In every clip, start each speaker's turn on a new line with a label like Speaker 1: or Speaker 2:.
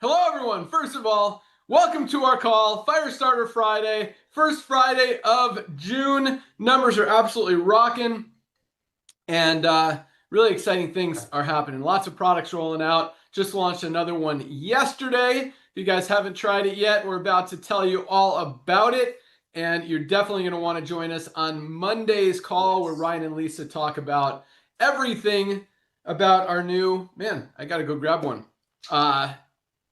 Speaker 1: Hello, everyone. First of all, welcome to our call, Firestarter Friday, first Friday of June. Numbers are absolutely rocking, and really exciting things are happening. Lots of products rolling out. Just launched another one yesterday. If you guys haven't tried it yet, we're about to tell you all about it, and you're definitely going to want to join us on Monday's call where Ryan and Lisa talk about everything about our new, man, I got to go grab one.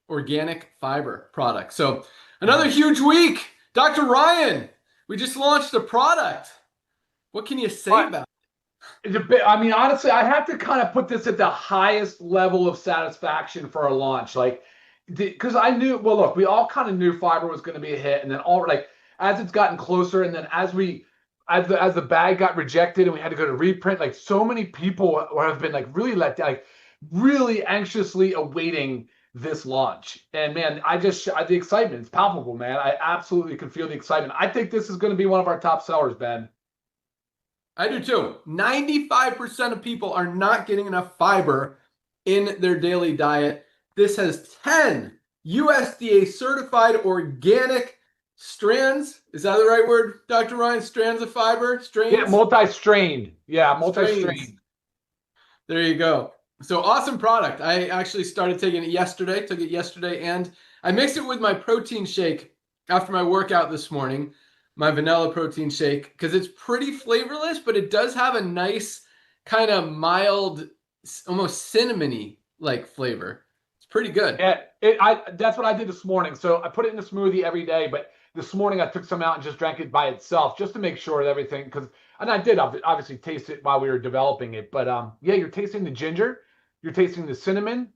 Speaker 1: Organic fiber product. So another huge week. Dr. Ryan, we just launched a product. What can you say about
Speaker 2: It's a bit, I mean, honestly, I have to kind of put this at the highest level of satisfaction for our launch. Because I knew, well, look, we all kind of knew fiber was going to be a hit. And then as it's gotten closer, and then as the bag got rejected and we had to go to reprint, like so many people have been like really let down, like really anxiously awaiting this launch. And man, the excitement, it's palpable, man. I absolutely can feel the excitement. I think this is going to be one of our top sellers, Ben.
Speaker 1: I do too. 95% of people are not getting enough fiber in their daily diet. This has 10 USDA certified organic strands. Is that the right word, Dr. Ryan? Strands of fiber?
Speaker 2: Yeah,
Speaker 1: Strains?
Speaker 2: multi-strained. Yeah,
Speaker 1: Strains.
Speaker 2: multi-strained.
Speaker 1: There you go. So awesome product. I actually started taking it yesterday, took it yesterday, and I mixed it with my protein shake after my workout this morning, my vanilla protein shake, because it's pretty flavorless, but it does have a nice kind of mild, almost cinnamony like flavor. It's pretty good.
Speaker 2: Yeah, that's what I did this morning. So I put it in a smoothie every day, but this morning I took some out and just drank it by itself just to make sure that everything, and I did obviously taste it while we were developing it. But yeah, you're tasting the ginger, you're tasting the cinnamon.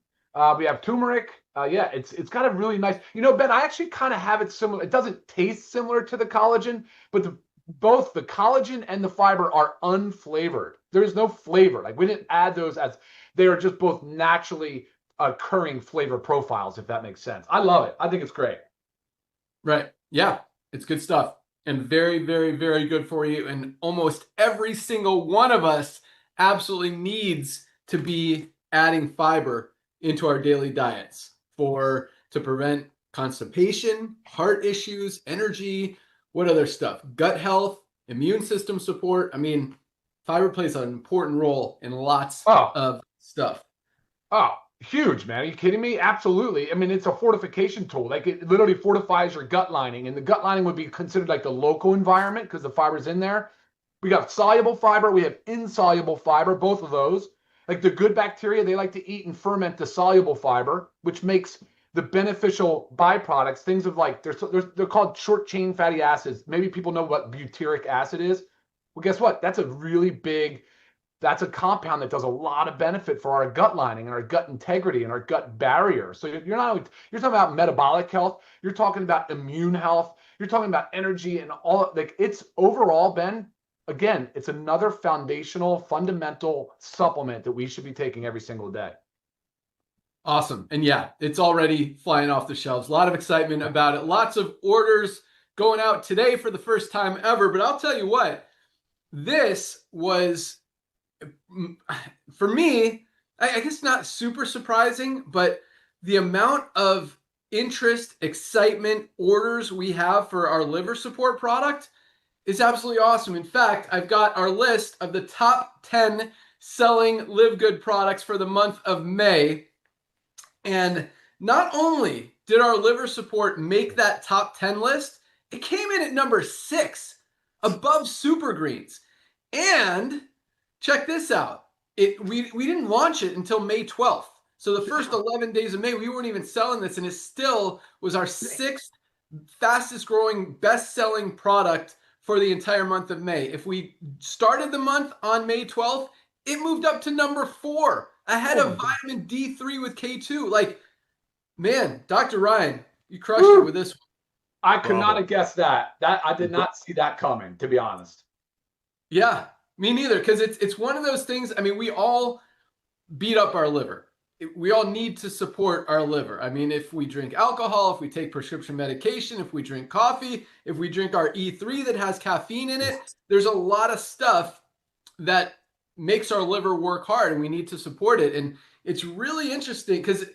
Speaker 2: We have turmeric. Yeah, it's got a really nice. You know, Ben, I actually kind of have it similar. It doesn't taste similar to the collagen, but both the collagen and the fiber are unflavored. There is no flavor. Like we didn't add those as they are just both naturally occurring flavor profiles, if that makes sense. I love it. I think it's great.
Speaker 1: Right. Yeah, it's good stuff and very, very, very good for you. And almost every single one of us absolutely needs to be adding fiber into our daily diets to prevent constipation, heart issues, energy, what other stuff? Gut health, immune system support. I mean, fiber plays an important role in lots
Speaker 2: Oh,
Speaker 1: of stuff.
Speaker 2: oh, huge, man. Are you kidding me? Absolutely. I mean, it's a fortification tool. Like it literally fortifies your gut lining, and the gut lining would be considered like the local environment because the fiber's in there. We got soluble fiber, we have insoluble fiber, both of those. Like the good bacteria, they like to eat and ferment the soluble fiber, which makes the beneficial byproducts, things of like, they're called short chain fatty acids. Maybe people know what butyric acid is. Well, guess what? That's a compound that does a lot of benefit for our gut lining and our gut integrity and our gut barrier. So you're talking about metabolic health, you're talking about immune health, you're talking about energy and all. Like it's overall, Ben, again, it's another foundational, fundamental supplement that we should be taking every single day.
Speaker 1: Awesome. And yeah, it's already flying off the shelves. A lot of excitement about it. Lots of orders going out today for the first time ever. But I'll tell you what, this was, for me, I guess not super surprising, but the amount of interest, excitement, orders we have for our liver support product is absolutely awesome. In fact, I've got our list of the top 10 selling Livegood products for the month of May. And not only did our liver support make that top 10 list, it came in at number 6, above Super Greens. And check this out. We didn't launch it until May 12th. So the first 11 days of May, we weren't even selling this, and it still was our 6th fastest growing, best selling product for the entire month of May. If we started the month on May 12th, it moved up to number 4, ahead of vitamin D3 with K2. Like, man, Dr. Ryan, you crushed it with this one.
Speaker 2: I could not have guessed that. I did not see that coming, to be honest.
Speaker 1: Yeah, me neither, because it's one of those things. I mean, we all beat up our liver. We all need to support our liver. I mean, if we drink alcohol, if we take prescription medication, if we drink coffee, if we drink our E3 that has caffeine in it, there's a lot of stuff that makes our liver work hard, and we need to support it. And it's really interesting because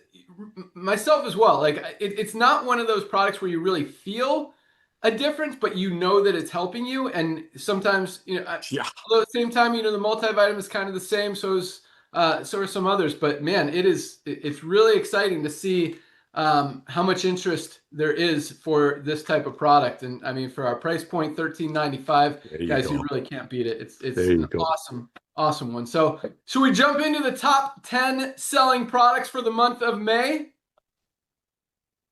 Speaker 1: myself as well. Like it's not one of those products where you really feel a difference, but you know that it's helping you. And sometimes,
Speaker 3: Yeah.
Speaker 1: although at the same time, the multivitamin is kind of the same. So are some others. But man, it's really exciting to see how much interest there is for this type of product. And I mean, for our price point, $13.95, guys, you really can't beat it. It's an awesome one. So should we jump into the top 10 selling products for the month of May?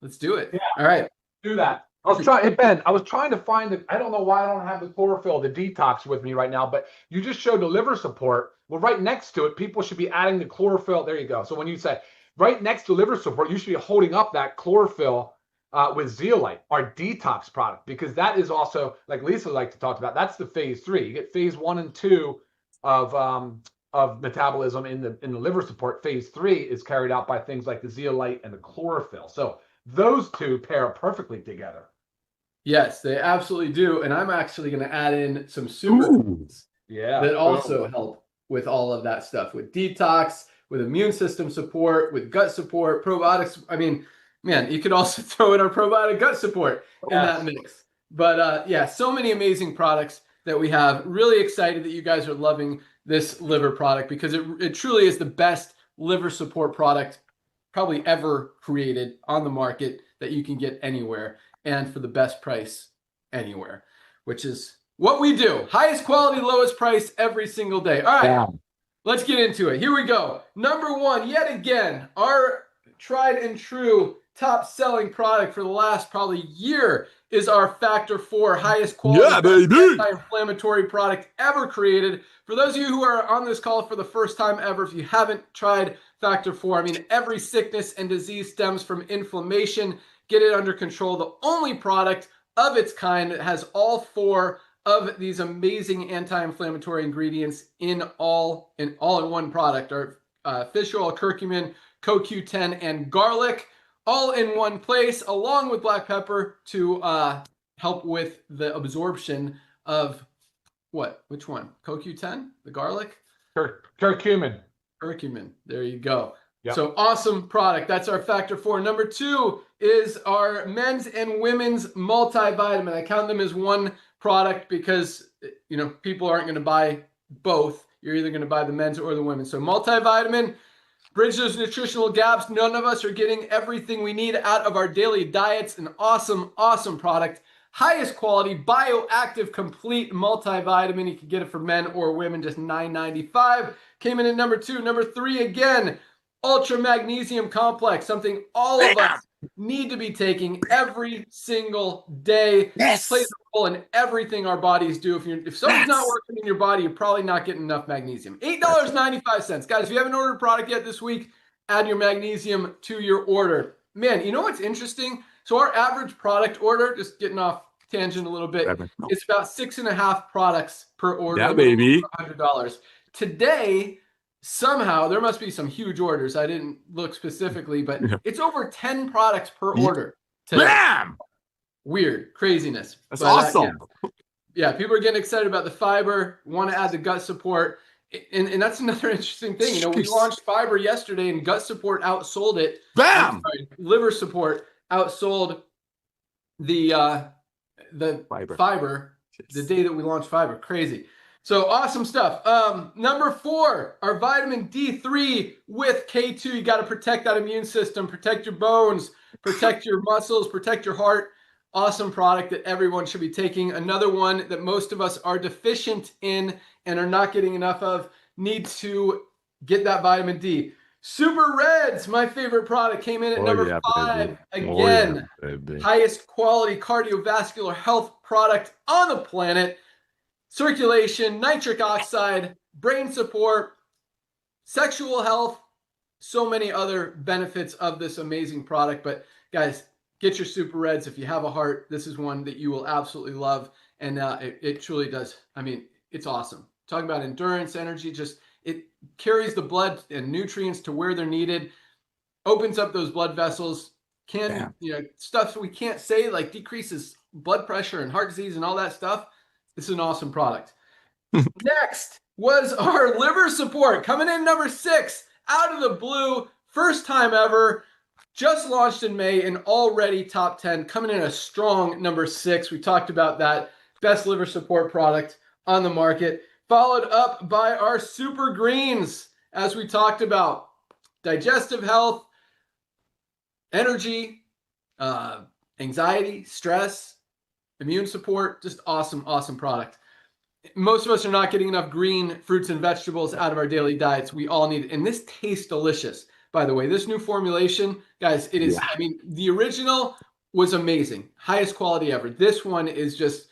Speaker 1: Let's do it.
Speaker 2: Yeah.
Speaker 1: All right.
Speaker 2: Do that. I was trying, hey Ben, I was trying to find it. I don't know why I don't have the chlorophyll, the detox with me right now, but you just showed the liver support. Well, right next to it, people should be adding the chlorophyll. There you go. So when you say right next to liver support, you should be holding up that chlorophyll with zeolite, our detox product, because that is also, like Lisa liked to talk about, that's the phase 3. You get phase 1 and 2 of metabolism in the liver support. Phase 3 is carried out by things like the zeolite and the chlorophyll. So those two pair perfectly together.
Speaker 1: Yes, they absolutely do. And I'm actually going to add in some superfoods that also help with all of that stuff, with detox, with immune system support, with gut support, probiotics. I mean, man, you could also throw in our probiotic gut support in that mix. But yeah, so many amazing products that we have. Really excited that you guys are loving this liver product, because it truly is the best liver support product probably ever created on the market that you can get anywhere, and for the best price anywhere, which is what we do. Highest quality, lowest price every single day. All right, let's get into it. Here we go. Number 1, yet again, our tried and true top selling product for the last probably year is our Factor 4 highest quality anti-inflammatory product ever created. For those of you who are on this call for the first time ever, if you haven't tried Factor 4, I mean, every sickness and disease stems from inflammation. Get it under control. The only product of its kind that has all 4 of these amazing anti-inflammatory ingredients in all in one product are fish oil, curcumin, CoQ10, and garlic, all in one place, along with black pepper to help with the absorption of what? Which one? CoQ10? The garlic?
Speaker 2: Curcumin.
Speaker 1: Curcumin. There you go.
Speaker 2: Yep.
Speaker 1: So awesome product. That's our Factor 4. Number 2 is our men's and women's multivitamin. I count them as one product because, people aren't going to buy both. You're either going to buy the men's or the women's. So multivitamin, bridge those nutritional gaps. None of us are getting everything we need out of our daily diets. An awesome, awesome product. Highest quality, bioactive, complete multivitamin. You can get it for men or women, just $9.95. Came in at number 2. Number 3 again, Ultra Magnesium Complex, something all of us need to be taking every single day.
Speaker 3: Yes.
Speaker 1: Plays a role in everything our bodies do. If something's not working in your body, you're probably not getting enough magnesium. $8.95. Guys, if you haven't ordered a product yet this week, add your magnesium to your order. Man, you know what's interesting? So our average product order, just getting off tangent a little bit, it's about 6.5 products per order.
Speaker 3: Yeah, baby.
Speaker 1: $100. Today, somehow, there must be some huge orders. I didn't look specifically, but it's over 10 products per order today.
Speaker 3: Bam!
Speaker 1: Weird, craziness.
Speaker 3: That's awesome.
Speaker 1: Yeah, people are getting excited about the fiber, want to add the gut support. And that's another interesting thing. We launched fiber yesterday and gut support outsold it.
Speaker 3: Bam!
Speaker 1: Liver support outsold the fiber the day that we launched fiber. Crazy. So awesome stuff. Number 4, our vitamin D3 with K2. You got to protect that immune system, protect your bones, protect your muscles, protect your heart. Awesome product that everyone should be taking. Another one that most of us are deficient in and are not getting enough of. Need to get that vitamin D. Super Reds, my favorite product, came in at number 5. Again, highest quality cardiovascular health product on the planet. Circulation, nitric oxide, brain support, sexual health, so many other benefits of this amazing product. But guys, get your Super Reds. If you have a heart, this is one that you will absolutely love. And it truly does. I mean, it's awesome. Talking about endurance, energy, just it carries the blood and nutrients to where they're needed, opens up those blood vessels, stuff we can't say, like decreases blood pressure and heart disease and all that stuff. This is an awesome product. Next was our liver support, coming in number 6 out of the blue. First time ever. Just launched in May and already top 10, coming in a strong number 6. We talked about that. Best liver support product on the market. Followed up by our Super Greens, as we talked about. Digestive health, energy, anxiety, stress, immune support. Just awesome, awesome product. Most of us are not getting enough green fruits and vegetables out of our daily diets. We all need it. And this tastes delicious, by the way. This new formulation, guys, it is,
Speaker 3: Yeah.
Speaker 1: I mean, the original was amazing. Highest quality ever. This one is just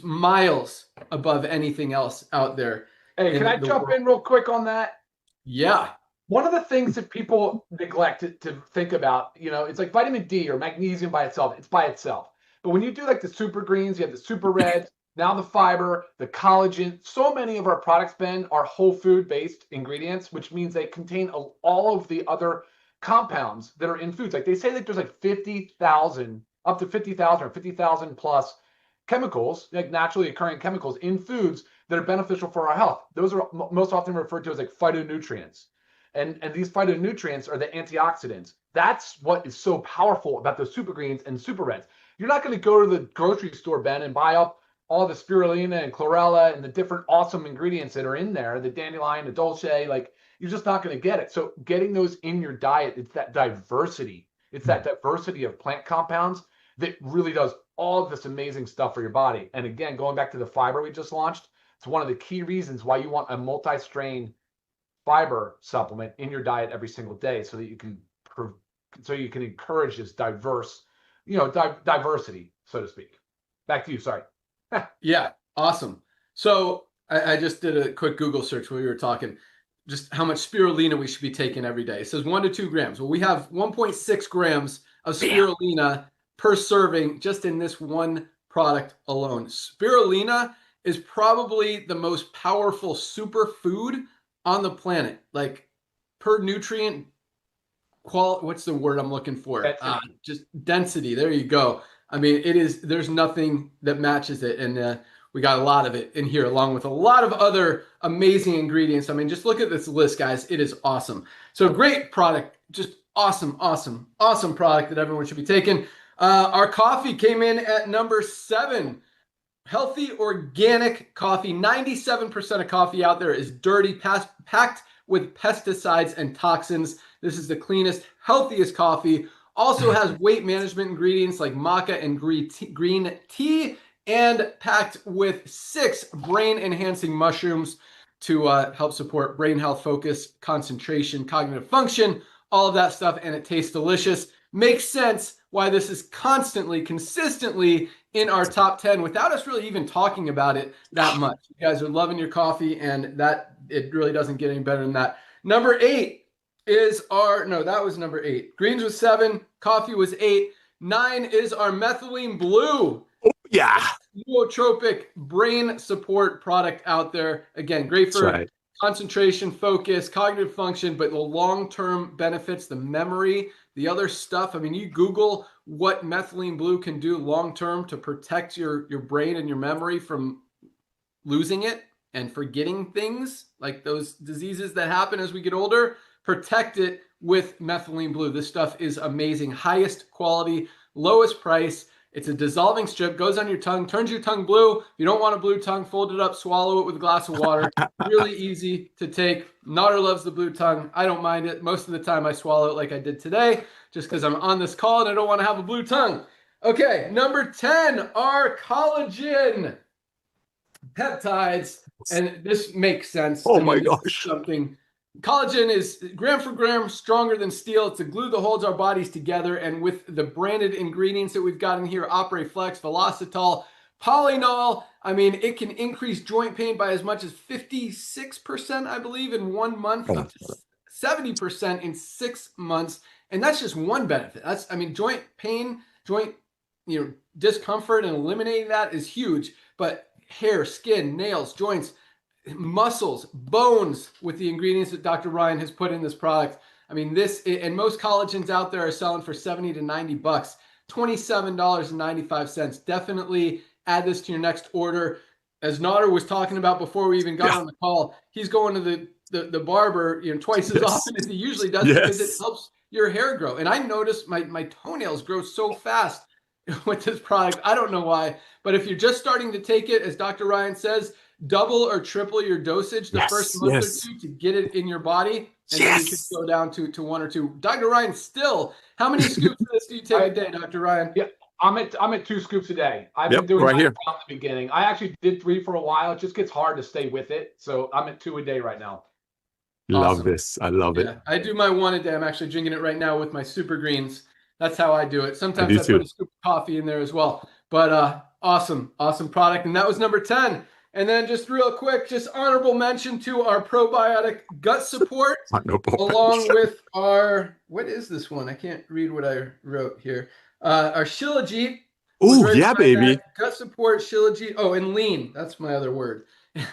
Speaker 1: miles above anything else out there.
Speaker 2: Hey, can I jump in real quick on that?
Speaker 1: Yeah.
Speaker 2: One of the things that people neglect to think about, it's like vitamin D or magnesium by itself. It's by itself. But when you do like the super greens, you have the super reds, now the fiber, the collagen. So many of our products, Ben, are whole food based ingredients, which means they contain all of the other compounds that are in foods. Like they say that there's like 50,000, up to 50,000 or 50,000 plus chemicals, like naturally occurring chemicals in foods that are beneficial for our health. Those are most often referred to as like phytonutrients. And these phytonutrients are the antioxidants. That's what is so powerful about those super greens and super reds. You're not going to go to the grocery store, Ben, and buy up all the spirulina and chlorella and the different awesome ingredients that are in there, the dandelion, the dulce, like you're just not going to get it. So getting those in your diet, it's that diversity. It's that diversity of plant compounds that really does all of this amazing stuff for your body. And again, going back to the fiber we just launched, it's one of the key reasons why you want a multi-strain fiber supplement in your diet every single day, so that you can encourage this diverse, diversity, so to speak. Back to you. Sorry.
Speaker 1: Yeah. Awesome. So I just did a quick Google search while we were talking, just how much spirulina we should be taking every day. It says 1 to 2 grams. Well, we have 1.6 grams of spirulina per serving just in this one product alone. Spirulina is probably the most powerful superfood on the planet, like per nutrient what's the word I'm looking for? Just density. There you go. I mean, there's nothing that matches it. And we got a lot of it in here, along with a lot of other amazing ingredients. I mean, just look at this list, guys. It is awesome. So great product, just awesome, awesome, awesome product that everyone should be taking. Our coffee came in at number 7. Healthy organic coffee. 97% of coffee out there is dirty, packed with pesticides and toxins. This is the cleanest, healthiest coffee. Also has weight management ingredients like maca and green tea, and packed with 6 brain-enhancing mushrooms to help support brain health, focus, concentration, cognitive function, all of that stuff, and it tastes delicious. Makes sense why this is constantly, consistently in our top 10 without us really even talking about it that much. You guys are loving your coffee, and that it really doesn't get any better than that. Number 8 is that was number 8. Greens was 7, coffee was 8. 9 is our methylene blue.
Speaker 3: Oh, yeah.
Speaker 1: Nootropic brain support product out there. Again, great for concentration, focus, cognitive function, but the long-term benefits, the memory, the other stuff. I mean, you Google what methylene blue can do long-term to protect your brain and your memory from losing it and forgetting things like those diseases that happen as we get older. Protect it with methylene blue. This stuff is amazing. Highest quality, lowest price. It's a dissolving strip, goes on your tongue, turns your tongue blue. If you don't want a blue tongue, fold it up, swallow it with a glass of water. Really easy to take. Notter loves the blue tongue. I don't mind it. Most of the time I swallow it like I did today, just because I'm on this call and I don't want to have a blue tongue. Okay, number 10 are collagen peptides. And this makes sense.
Speaker 3: Oh my gosh.
Speaker 1: Collagen is gram for gram stronger than steel. It's the glue that holds our bodies together. And with the branded ingredients that we've got in here, Opera Flex, Velocitol, Polynol, I mean, it can increase joint pain by as much as 56%, I believe, in 1 month, up to 70% in 6 months. And that's just one benefit. Joint pain, discomfort, and eliminating that is huge. But hair, skin, nails, joints, muscles, bones, with the ingredients that Dr. Ryan has put in this product. I mean, and most collagens out there are selling for $70 to $90, $27.95. Definitely add this to your next order. As Notter was talking about before we even got on the call, he's going to the barber, twice as often as he usually does, because it helps your hair grow. And I noticed my toenails grow so fast with this product. I don't know why, but if you're just starting to take it, as Dr. Ryan says, double or triple your dosage the first month or two to get it in your body, and then you can go down to 1 or 2. Dr. Ryan, still, how many scoops of this do you take a day, Dr. Ryan?
Speaker 2: Yeah, I'm at 2 scoops a day. I've been doing that from the beginning. I actually did 3 for a while. It just gets hard to stay with it, so I'm at 2 a day right now.
Speaker 3: Love this. I love it.
Speaker 1: I do my 1 a day. I'm actually drinking it right now with my super greens. That's how I do it. Sometimes I put a scoop of coffee in there as well. But awesome product. And that was number 10. And then just real quick, just honorable mention to our probiotic gut support, along with our, what is this one? I can't read what I wrote here. Our Shilajit.
Speaker 3: Oh, yeah, baby.
Speaker 1: Gut support, Shilajit. Oh, and lean. That's my other word.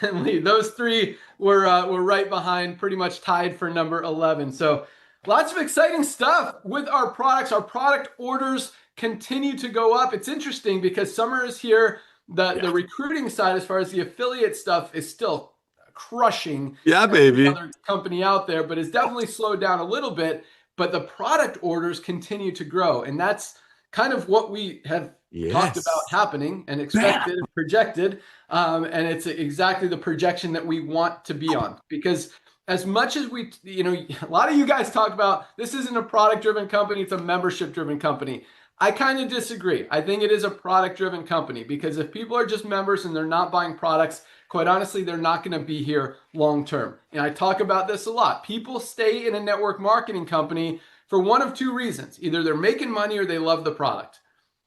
Speaker 1: And lean. Those 3 were right behind, pretty much tied for number 11. So lots of exciting stuff with our products. Our product orders continue to go up. It's interesting because summer is here. The recruiting side, as far as the affiliate stuff, is still crushing.
Speaker 3: Yeah, baby.
Speaker 1: Other company out there, but it's definitely slowed down a little bit. But the product orders continue to grow, and that's kind of what we have talked about happening and expected and projected. And it's exactly the projection that we want to be on, because as much as we, a lot of you guys talk about this isn't a product-driven company, it's a membership-driven company. I kind of disagree. I think it is a product-driven company, because if people are just members and they're not buying products, quite honestly, they're not going to be here long-term. And I talk about this a lot. People stay in a network marketing company for one of 2 reasons. Either they're making money or they love the product.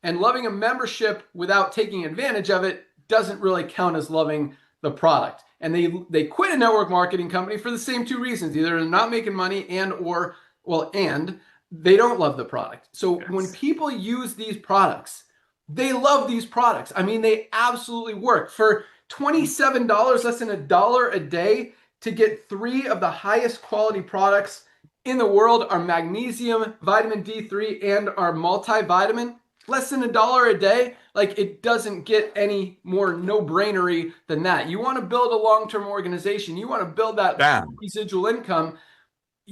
Speaker 1: And loving a membership without taking advantage of it doesn't really count as loving the product. And they quit a network marketing company for the same 2 reasons. Either they're not making money and they don't love the product. So when people use these products, they love these products. I mean, they absolutely work. For $27, less than $1 a day, to get 3 of the highest quality products in the world, our magnesium, vitamin D3, and our multivitamin, less than $1 a day. Like, it doesn't get any more no-brainery than that. You want to build a long-term organization. You want to build that residual income.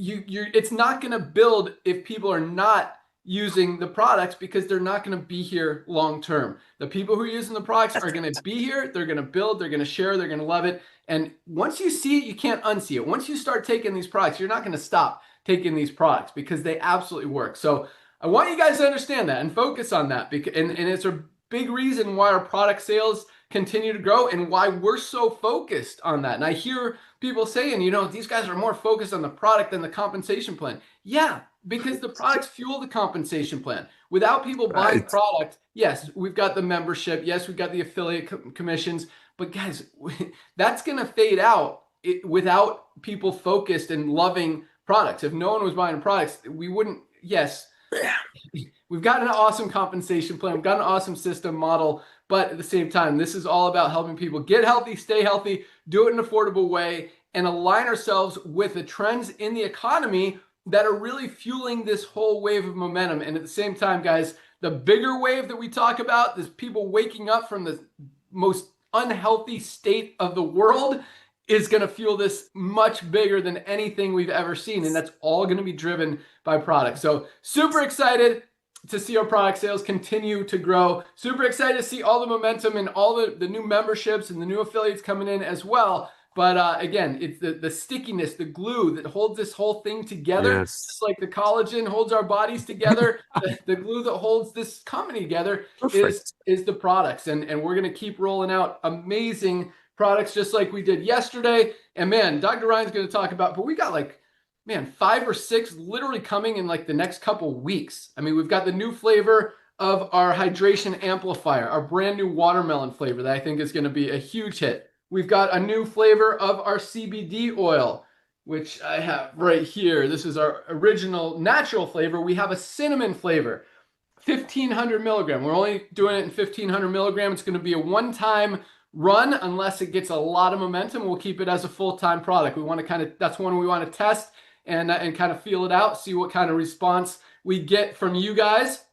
Speaker 1: It's not going to build if people are not using the products, because they're not going to be here long term. The people who are using the products are going to be here. They're going to build. They're going to share. They're going to love it. And once you see it, you can't unsee it. Once you start taking these products, you're not going to stop taking these products, because they absolutely work. So I want you guys to understand that and focus on that. And it's a big reason why our product sales continue to grow and why we're so focused on that. And I hear people saying, these guys are more focused on the product than the compensation plan. Yeah, because the products fuel the compensation plan. Without people buying product, yes, we've got the membership. Yes, we've got the affiliate commissions. But guys, that's going to fade out without people focused and loving products. If no one was buying products, we wouldn't. Yes, we've got an awesome compensation plan. We've got an awesome system model. But at the same time, this is all about helping people get healthy, stay healthy, do it in an affordable way, and align ourselves with the trends in the economy that are really fueling this whole wave of momentum. And at the same time, guys, the bigger wave that we talk about is people waking up from the most unhealthy state of the world is going to fuel this much bigger than anything we've ever seen. And that's all going to be driven by products. So super excited to see our product sales continue to grow. Super excited to see all the momentum and all the new memberships and the new affiliates coming in as well. But again, it's the stickiness, the glue that holds this whole thing together. Just like the collagen holds our bodies together, the glue that holds this company together is the products. And we're going to keep rolling out amazing products just like we did yesterday. And man, Dr. Ryan's going to talk about, but we got 5 or 6 literally coming in the next couple weeks. I mean, we've got the new flavor of our hydration amplifier, our brand new watermelon flavor that I think is going to be a huge hit. We've got a new flavor of our CBD oil, which I have right here. This is our original natural flavor. We have a cinnamon flavor, 1,500 milligram. We're only doing it in 1,500 milligram. It's going to be a one-time run unless it gets a lot of momentum. We'll keep it as a full-time product. We want to that's one we want to test and kind of feel it out, see what kind of response we get from you guys.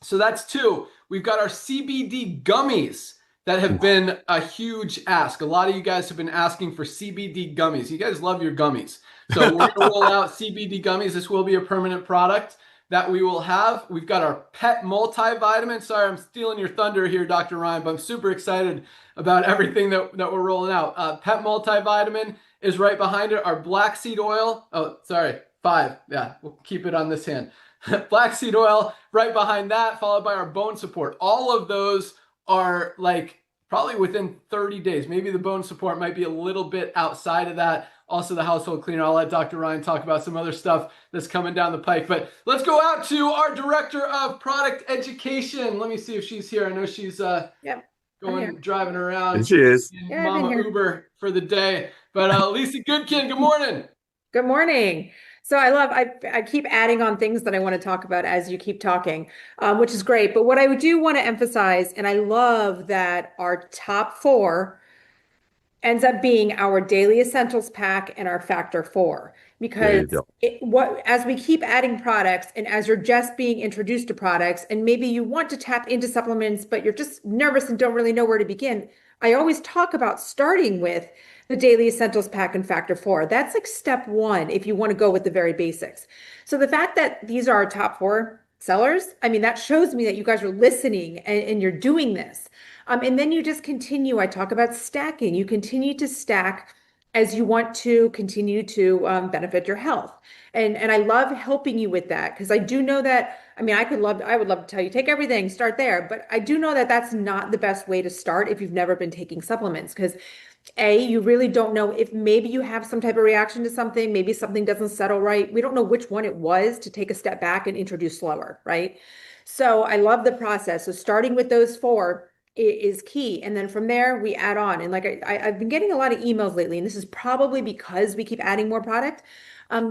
Speaker 1: So that's 2. We've got our CBD gummies that have been a huge ask. A lot of you guys have been asking for CBD gummies. You guys love your gummies. So we're going to roll out CBD gummies. This will be a permanent product that we will have. We've got our pet multivitamin. Sorry, I'm stealing your thunder here, Dr. Ryan, but I'm super excited about everything that we're rolling out. Pet multivitamin is right behind it. Our black seed oil. Oh, sorry, 5. Yeah, we'll keep it on this hand. Black seed oil right behind that, followed by our bone support. All of those are like probably within 30 days. Maybe the bone support might be a little bit outside of that. Also the household cleaner. I'll let Dr. Ryan talk about some other stuff that's coming down the pike. But let's go out to our director of product education. Let me see if she's here. I know she's driving around.
Speaker 3: And she is.
Speaker 1: Mama Uber for the day. But Lisa Goodkin, good morning.
Speaker 4: Good morning. So I keep adding on things that I want to talk about as you keep talking, which is great. But what I do want to emphasize, and I love that our top 4 ends up being our daily essentials pack and our factor 4, because as we keep adding products and as you're just being introduced to products and maybe you want to tap into supplements, but you're just nervous and don't really know where to begin. I always talk about starting with the daily essentials pack and factor 4. That's like step 1 if you want to go with the very basics. So the fact that these are our top 4 sellers, I mean, that shows me that you guys are listening and you're doing this. And then you just continue. I talk about stacking. You continue to stack as you want to continue to benefit your health. And I love helping you with that, because I do know that, I mean, I would love to tell you, take everything, start there. But I do know that that's not the best way to start if you've never been taking supplements, because you really don't know if maybe you have some type of reaction to something, maybe something doesn't settle right. We don't know which one it was to take a step back and introduce slower, right? So I love the process. So starting with those 4 is key. And then from there we add on. And like I've been getting a lot of emails lately, and this is probably because we keep adding more product.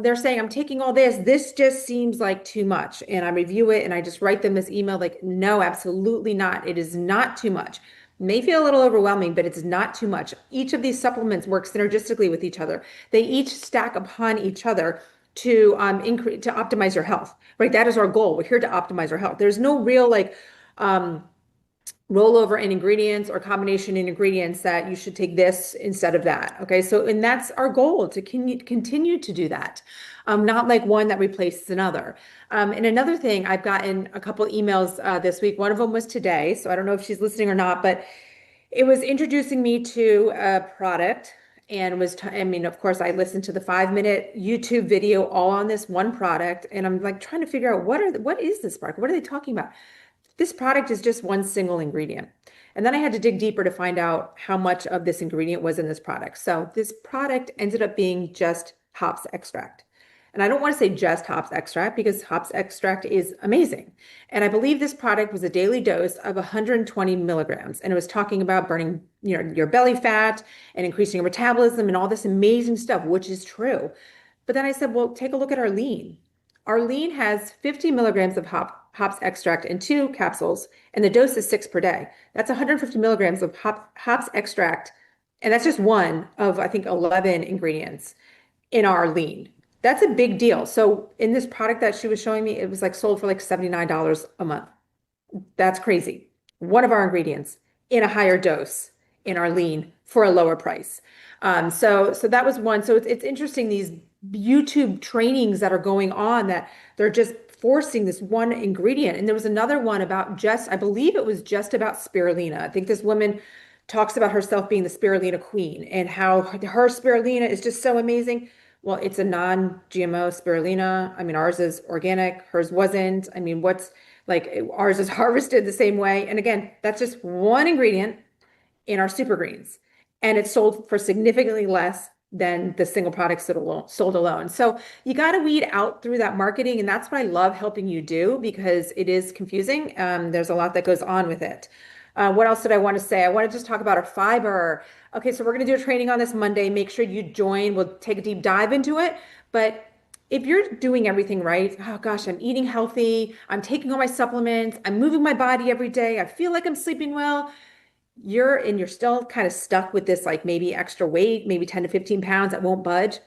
Speaker 4: They're saying, I'm taking all this just seems like too much. And I review it and I just write them this email like, no, absolutely not. It is not too much. It may feel a little overwhelming, but it's not too much. Each of these supplements work synergistically with each other. They each stack upon each other to optimize your health, right? That is our goal. We're here to optimize our health. There's no real rollover in ingredients or combination in ingredients that you should take this instead of that. Okay. So, and that's our goal, to continue to do that. Not like one that replaces another. And another thing, I've gotten a couple emails this week. One of them was today. So I don't know if she's listening or not, but it was introducing me to a product, and of course I listened to the 5-minute YouTube video all on this one product. And I'm like trying to figure out what is this product? What are they talking about? This product is just one single ingredient. And then I had to dig deeper to find out how much of this ingredient was in this product. So this product ended up being just hops extract. And I don't want to say just hops extract, because hops extract is amazing. And I believe this product was a daily dose of 120 milligrams. And it was talking about burning, your belly fat and increasing your metabolism and all this amazing stuff, which is true. But then I said, well, take a look at our lean. Our lean has 50 milligrams of hops extract in 2 capsules, and the dose is 6 per day. That's 150 milligrams of hops extract. And that's just one of, I think, 11 ingredients in our lean. That's a big deal. So in this product that she was showing me, it was like sold for like $79 a month. That's crazy. One of our ingredients in a higher dose in our lean for a lower price. So that was one. So it's interesting, these YouTube trainings that are going on, that they're just forcing this one ingredient. And there was another one about I believe it was just about spirulina. I think this woman talks about herself being the spirulina queen and how her spirulina is just so amazing. Well, it's a non-GMO spirulina. I mean, ours is organic, hers wasn't. I mean, ours is harvested the same way. And again, that's just one ingredient in our super greens. And it's sold for significantly less than the single products that are sold alone. So you got to weed out through that marketing. And that's what I love helping you do, because it is confusing. There's a lot that goes on with it. What else did I want to say? I want to just talk about our fiber. Okay, so we're going to do a training on this Monday. Make sure you join. We'll take a deep dive into it. But if you're doing everything right, oh gosh, I'm eating healthy, I'm taking all my supplements, I'm moving my body every day, I feel like I'm sleeping well, you're still kind of stuck with this, like maybe extra weight, maybe 10 to 15 pounds that won't budge.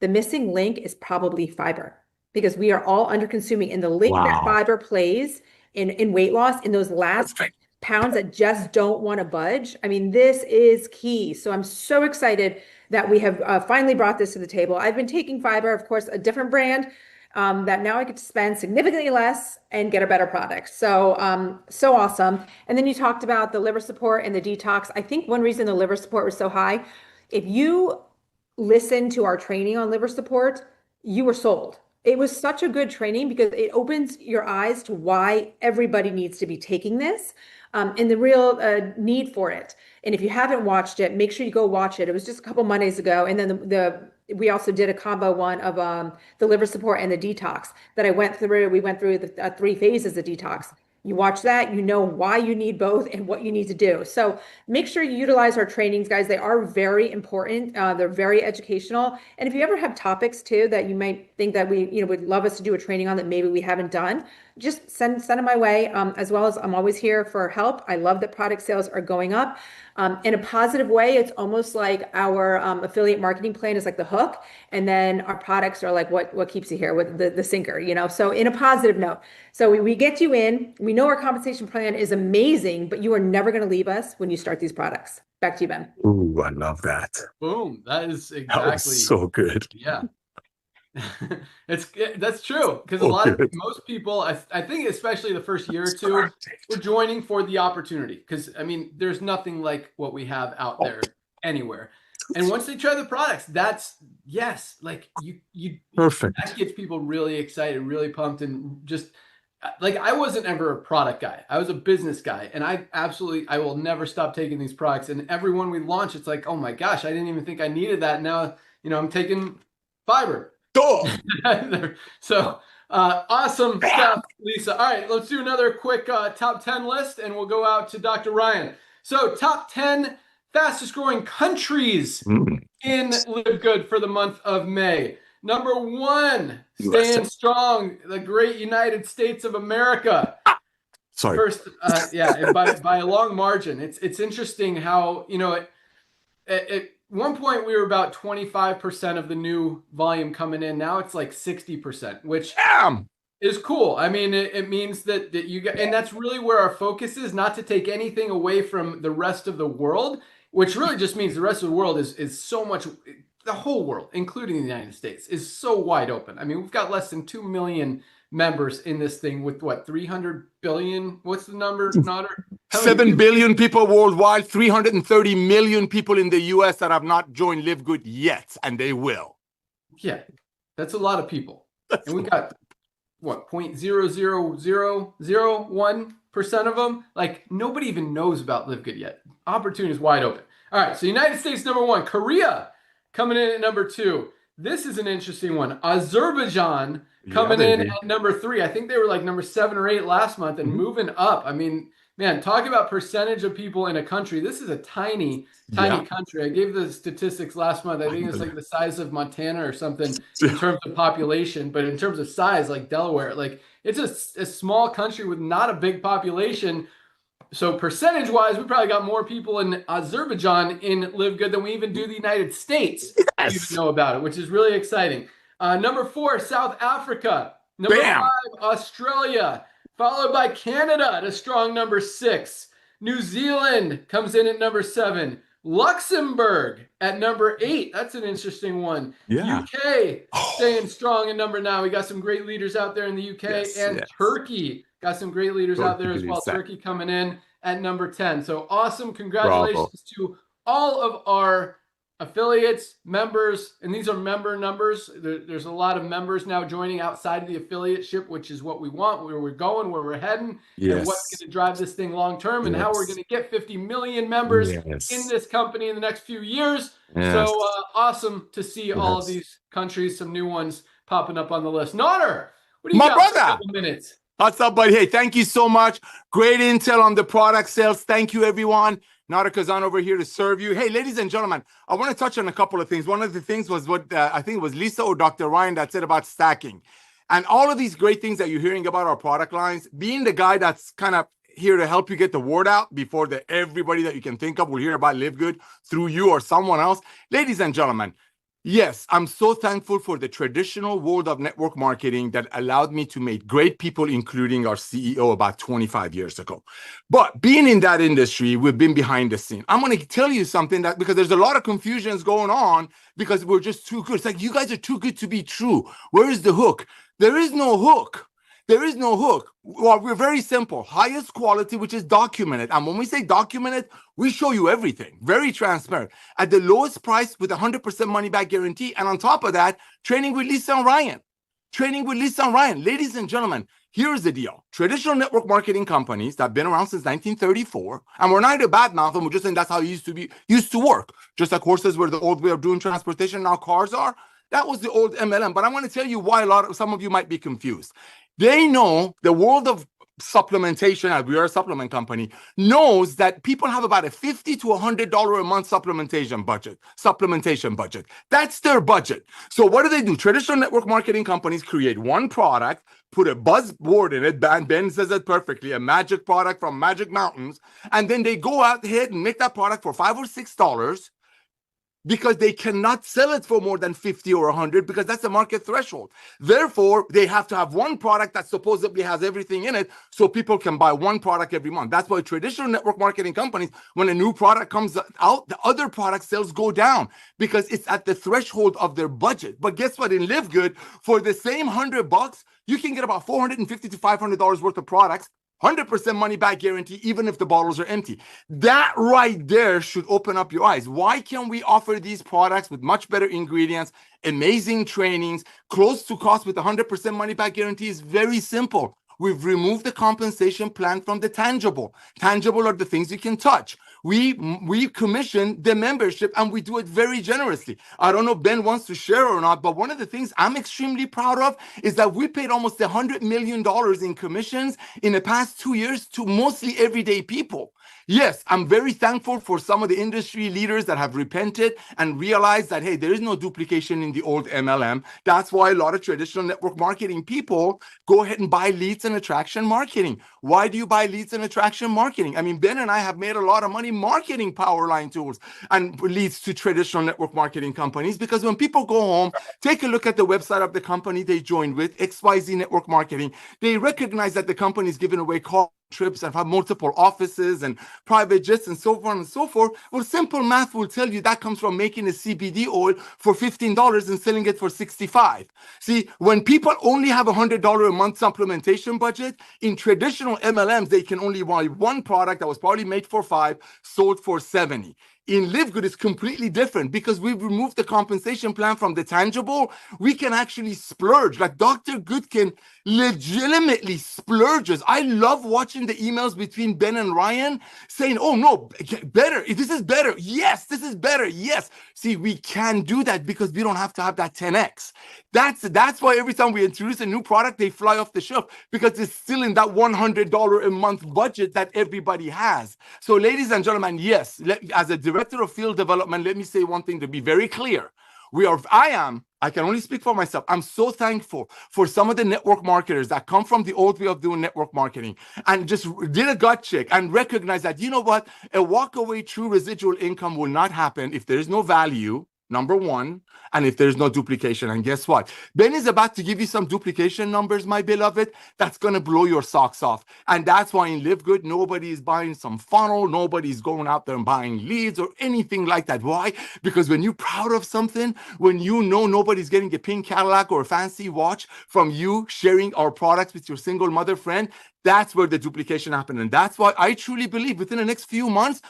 Speaker 4: The missing link is probably fiber, because we are all under consuming, and the link that fiber plays in weight loss in those last pounds that just don't want to budge. I mean, this is key. So I'm so excited that we have finally brought this to the table. I've been taking fiber, of course, a different brand that now I get to spend significantly less and get a better product. So, so awesome. And then you talked about the liver support and the detox. I think one reason the liver support was so high, if you listen to our training on liver support, you were sold. It was such a good training because it opens your eyes to why everybody needs to be taking this and the real need for it. And if you haven't watched it, make sure you go watch it. It was just a couple Mondays ago. And then we also did a combo one of the liver support and the detox that I went through. We went through the 3 phases of detox. You watch that, you know why you need both and what you need to do. So make sure you utilize our trainings, guys. They are very important. They're very educational. And if you ever have topics too that you might think that we, would love us to do a training on that maybe we haven't done, just send them my way. As well as I'm always here for help. I love that product sales are going up. In a positive way, it's almost like our affiliate marketing plan is like the hook, and then our products are like what keeps you here with the sinker, So in a positive note, so we get you in. We know our compensation plan is amazing, but you are never going to leave us when you start these products. Back to you, Ben.
Speaker 3: Ooh, I love that.
Speaker 1: Boom. That is exactly.
Speaker 3: That was so good.
Speaker 1: Yeah. That's true, because most people, I think especially the first year or two, we're joining for the opportunity, because I mean there's nothing like what we have out there anywhere. And once they try the products, like you
Speaker 3: perfect.
Speaker 1: That gets people really excited, really pumped, and just like I wasn't ever a product guy. I was a business guy, and I will never stop taking these products. And every one we launch, it's like, oh my gosh, I didn't even think I needed that. Now I'm taking fiber. So awesome stuff, Lisa. All right, let's do another quick top 10 list, and we'll go out to Dr. Ryan. So top 10 fastest growing countries in Livegood for the month of May. Number 1, staying strong, the great United States of America.
Speaker 3: Sorry.
Speaker 1: First, and by a long margin. It's interesting how, at one point we were about 25% of the new volume coming in. Now it's like 60%, which is cool. I mean, it means that you get, and that's really where our focus is, not to take anything away from the rest of the world, which really just means the rest of the world is so much, the whole world, including the United States, is so wide open. I mean, we've got less than 2 million members in this thing with what, 300 billion? What's the number, Nader?
Speaker 3: 7 billion people worldwide, 330 million people in the US that have not joined Livegood yet, and they will.
Speaker 1: Yeah, that's a lot of people. And we got, what, 0.00001% of them? Like, nobody even knows about Livegood yet. Opportunity is wide open. All right, so United States, number 1. Korea coming in at number 2. This is an interesting one. Azerbaijan coming in at number 3. I think they were like number 7 or 8 last month and moving up. I mean, man, talk about percentage of people in a country. This is a tiny country. I gave the statistics last month. I think it's like the size of Montana or something in terms of population, but in terms of size, like Delaware, like it's a small country with not a big population. So percentage-wise, we probably got more people in Azerbaijan in Livegood than we even do the United States. Yes. Even know about it, which is really exciting. Number 4, South Africa. Number 5, Australia. Followed by Canada at a strong number 6. New Zealand comes in at number 7. Luxembourg at number 8. That's an interesting one.
Speaker 3: Yeah.
Speaker 1: UK staying strong at number 9. We got some great leaders out there in the UK. Turkey. Got some great leaders out there as well. Turkey coming in at number 10. So awesome. Congratulations to all of our affiliates, members, and these are member numbers. There's a lot of members now joining outside of the affiliateship, which is what we want, where we're going, where we're heading, and what's going to drive this thing long term, and how we're going to get 50 million members in this company in the next few years. So awesome to see all of these countries, some new ones popping up on the list. Nader, what do you got?
Speaker 3: Brother.
Speaker 1: For a couple minutes?
Speaker 3: What's up, buddy? Hey, thank you so much. Great intel on the product sales. Thank you, everyone. Nader Kazan over here to serve you. Hey, ladies and gentlemen, I want to touch on a couple of things. One of the things was what I think it was Lisa or Dr. Ryan that said about stacking. And all of these great things that you're hearing about our product lines, being the guy that's kind of here to help you get the word out before everybody that you can think of will hear about Livegood through you or someone else. Ladies and gentlemen, Yes, I'm so thankful for the traditional world of network marketing that allowed me to meet great people, including our CEO about 25 years ago. But being in that industry, we've been behind the scene. I'm going to tell you something that because there's a lot of confusions going on because we're just too good. It's like you guys are too good to be true. Where is the hook? There is no hook. There is no hook. Well, we're very simple. Highest quality, which is documented. And when we say documented, we show you everything. Very transparent. At the lowest price with 100% money back guarantee. And on top of that, training with Lisa and Ryan. Training with Lisa and Ryan. Ladies and gentlemen, here's the deal. Traditional network marketing companies that have been around since 1934, and we're not a bad mouth, and we're just saying that's how it used to work. Just like horses were the old way of doing transportation, now cars are. That was the old MLM. But I want to tell you why some of you might be confused. They know the world of supplementation, as we are a supplement company, knows that people have about a $50 to $100 a month supplementation budget. That's their budget. So what do? Traditional network marketing companies create one product, put a buzzword in it, Ben says it perfectly, a magic product from Magic Mountains, and then they go out ahead and make that product for $5 or $6 because they cannot sell it for more than 50 or 100 because that's the market threshold. Therefore, they have to have one product that supposedly has everything in it so people can buy one product every month. That's why traditional network marketing companies, when a new product comes out, the other product sales go down because it's at the threshold of their budget. But guess what? In Livegood, for the same $100, you can get about $450 to $500 worth of products, 100% money back guarantee, even if the bottles are empty. That right there should open up your eyes. Why can we offer these products with much better ingredients, amazing trainings, close to cost with 100% money back guarantee? Is very simple. We've removed the compensation plan from the tangible. Tangible are the things you can touch. We commission the membership and we do it very generously. I don't know if Ben wants to share or not, but one of the things I'm extremely proud of is that we paid almost $100 million in commissions in the past 2 years to mostly everyday people. Yes, I'm very thankful for some of the industry leaders that have repented and realized that, hey, there is no duplication in the old MLM. That's why a lot of traditional network marketing people go ahead and buy leads and attraction marketing. Why do you buy leads and attraction marketing? I mean, Ben and I have made a lot of money marketing Powerline tools and leads to traditional network marketing companies because when people go home, take a look at the website of the company they joined with, XYZ Network Marketing, they recognize that the company is giving away calls, trips, and have multiple offices and private jets and so on and so forth. Well, simple math will tell you that comes from making a CBD oil for $15 and selling it for $65. See, when people only have $100 a month supplementation budget, in traditional MLMs, they can only buy one product that was probably made for $5, sold for $70. In Livegood, it's completely different because we've removed the compensation plan from the tangible. We can actually splurge. Like Dr. Good can legitimately splurges. I love watching the emails between Ben and Ryan saying, oh no, better. This is better. Yes, this is better. Yes. See, we can do that because we don't have to have that 10X. That's why every time we introduce a new product, they fly off the shelf because it's still in that $100 a month budget that everybody has. So ladies and gentlemen, yes, as a director of field development, let me say one thing to be very clear. I can only speak for myself. I'm so thankful for some of the network marketers that come from the old way of doing network marketing and just did a gut check and recognize that, you know what, a walk-away true residual income will not happen if there is no value, number one, and if there's no duplication. And guess what? Ben is about to give you some duplication numbers, my beloved, that's going to blow your socks off. And that's why in Livegood, nobody is buying some funnel. Nobody's going out there and buying leads or anything like that. Why? Because when you're proud of something, when you know nobody's getting a pink Cadillac or a fancy watch from you sharing our products with your single mother friend, that's where the duplication happened. And that's why I truly believe within the next few months,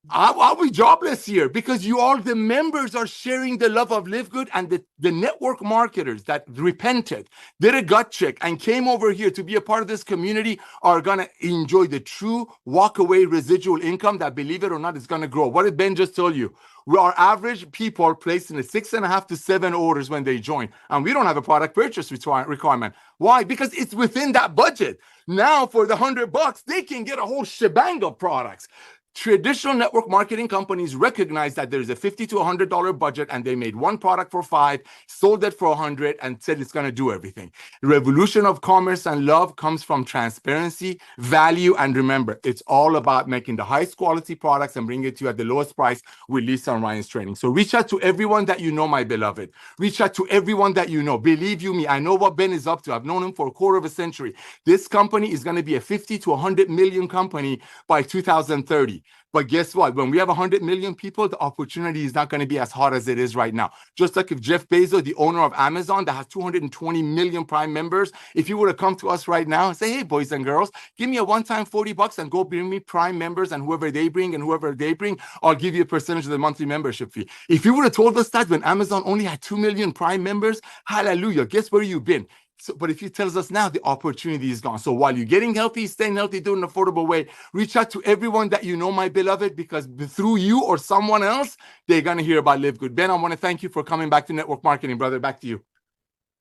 Speaker 3: I'll be jobless here because you all, the members, are sharing the love of Livegood, and the network marketers that repented, did a gut check, and came over here to be a part of this community are going to enjoy the true walk-away residual income that, believe it or not, is going to grow. What did Ben just tell you? Our average people are placing the 6.5 to 7 orders when they join, and we don't have a product purchase requirement. Why? Because it's within that budget. Now, for the $100, they can get a whole shebang of products. Traditional network marketing companies recognize that there's a $50 to $100 budget, and they made one product for $5, sold it for $100, and said it's going to do everything. The revolution of commerce and love comes from transparency, value, and remember, it's all about making the highest quality products and bringing it to you at the lowest price with Lisa and Ryan's training. So reach out to everyone that you know, my beloved. Reach out to everyone that you know. Believe you me, I know what Ben is up to. I've known him for a quarter of a century. This company is going to be a 50 to 100 million company by 2030. But guess what? When we have 100 million people, the opportunity is not going to be as hot as it is right now. Just like if Jeff Bezos, the owner of Amazon, that has 220 million Prime members, if you were to come to us right now and say, hey, boys and girls, give me a one-time $40 and go bring me Prime members, and whoever they bring, I'll give you a percentage of the monthly membership fee. If you would have told us that when Amazon only had 2 million Prime members, hallelujah, guess where you've been? So, but if you tell us now, the opportunity is gone. So while you're getting healthy, staying healthy, doing an affordable way, reach out to everyone that you know, my beloved, because through you or someone else, they're going to hear about Livegood. Ben, I want to thank you for coming back to network marketing, brother. Back to you.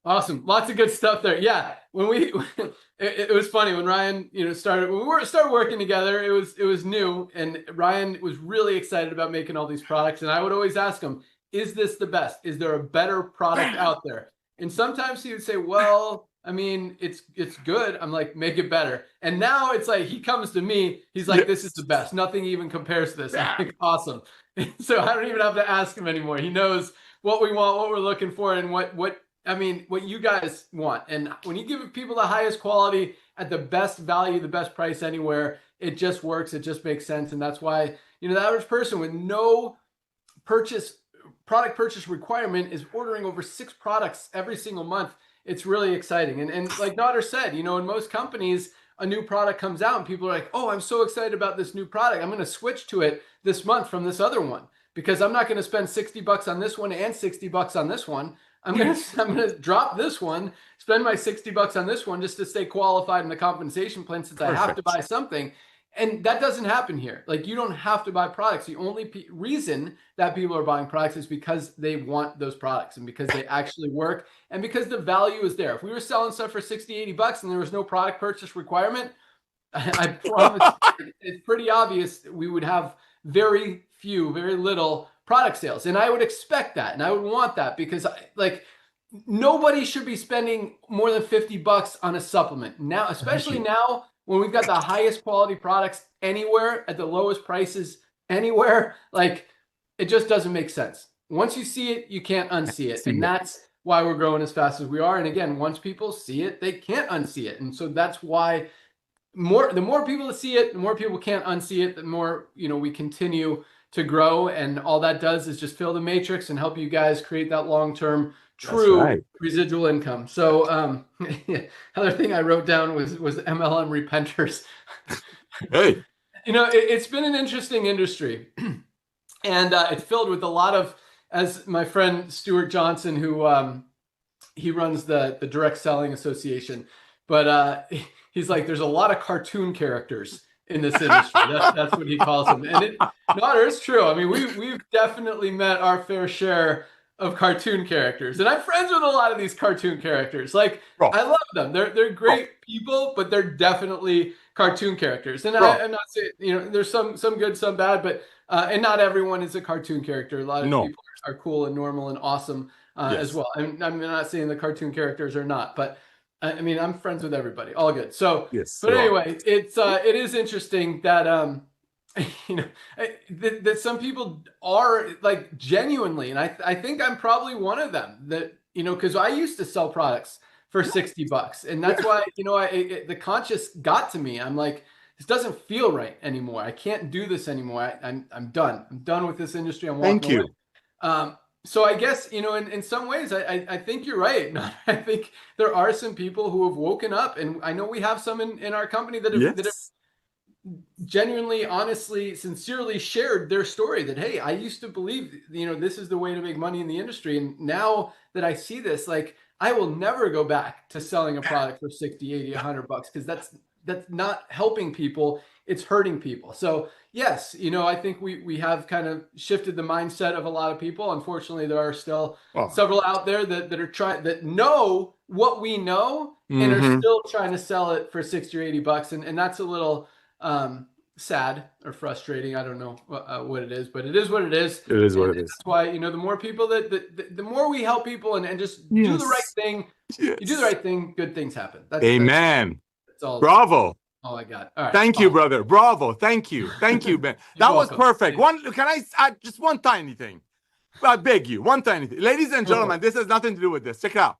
Speaker 1: Awesome. Lots of good stuff there. Yeah. When it was funny when Ryan, started working together, it was new, and Ryan was really excited about making all these products. And I would always ask him, is this the best? Is there a better product out there? And sometimes he would say, well, I mean, it's good. I'm like, make it better. And now it's like, he comes to me, he's like, this is the best. Nothing even compares to this. I'm like, awesome. So I don't even have to ask him anymore. He knows what we want, what we're looking for, and what you guys want. And when you give people the highest quality at the best value, the best price anywhere, it just works. It just makes sense. And that's why, the average person with no product purchase requirement is ordering over 6 products every single month. It's really exciting. And like Nader said, in most companies, a new product comes out and people are like, oh, I'm so excited about this new product. I'm going to switch to it this month from this other one, because I'm not going to spend $60 on this one and $60 on this one. I'm going to drop this one, spend my $60 on this one just to stay qualified in the compensation plan, since I have to buy something. And that doesn't happen here. Like, you don't have to buy products. The only reason that people are buying products is because they want those products, and because they actually work, and because the value is there. If we were selling stuff for $60, $80 and there was no product purchase requirement, I promise it's pretty obvious we would have very little product sales. And I would expect that, and I would want that, because nobody should be spending more than $50 on a supplement now, especially now, when we've got the highest quality products anywhere at the lowest prices anywhere. Like, it just doesn't make sense. Once you see it, you can't unsee it. And that's why we're growing as fast as we are. And again, once people see it, they can't unsee it. And so that's why the more people that see it, the more people can't unsee it, the more, we continue to grow. And all that does is just fill the matrix and help you guys create that long-term true residual income. So other thing I wrote down was MLM repenters.
Speaker 3: Hey,
Speaker 1: it's been an interesting industry, and it's filled with a lot of, as my friend Stuart Johnson, who he runs the Direct Selling Association, but he's like, there's a lot of cartoon characters in this industry. That's what he calls them. And it's true. I mean, we've definitely met our fair share of cartoon characters, and I'm friends with a lot of these cartoon characters. Like, I love them. They're great people, but they're definitely cartoon characters. And I'm not saying, there's some good, some bad, but and not everyone is a cartoon character. A lot of people are cool and normal and awesome as well. I'm not saying the cartoon characters are not, but I mean, I'm friends with everybody. All good. So, but anyway, it is interesting that that some people are like genuinely, and I think I'm probably one of them, that, because I used to sell products for $60, and that's why, the conscious got to me. I'm like, this doesn't feel right anymore. I can't do this anymore. I'm done. I'm done with this industry. I'm walking away. So I guess, in some ways, I think you're right. I think there are some people who have woken up, and I know we have some in our company that have genuinely, honestly, sincerely shared their story that, hey, I used to believe, this is the way to make money in the industry. And now that I see this, like, I will never go back to selling a product for 60, 80, $100, because that's not helping people. It's hurting people. So yes, I think we have kind of shifted the mindset of a lot of people. Unfortunately, there are still several out there that know what we know and are still trying to sell it for 60 or $80. And that's a little sad or frustrating. I don't know what it is, but it is what it is.
Speaker 3: It is what
Speaker 1: And
Speaker 3: it is.
Speaker 1: that's why, the more people the more we help people and just do the right thing, you do the right thing, good things happen.
Speaker 3: Amen.
Speaker 1: That's all.
Speaker 3: Bravo.
Speaker 1: All I got. All right.
Speaker 3: Thank you, brother. Bravo. Thank you, man. That was perfect. Can I add just one tiny thing? I beg you, one tiny thing. Ladies and gentlemen, this has nothing to do with this. Check it out.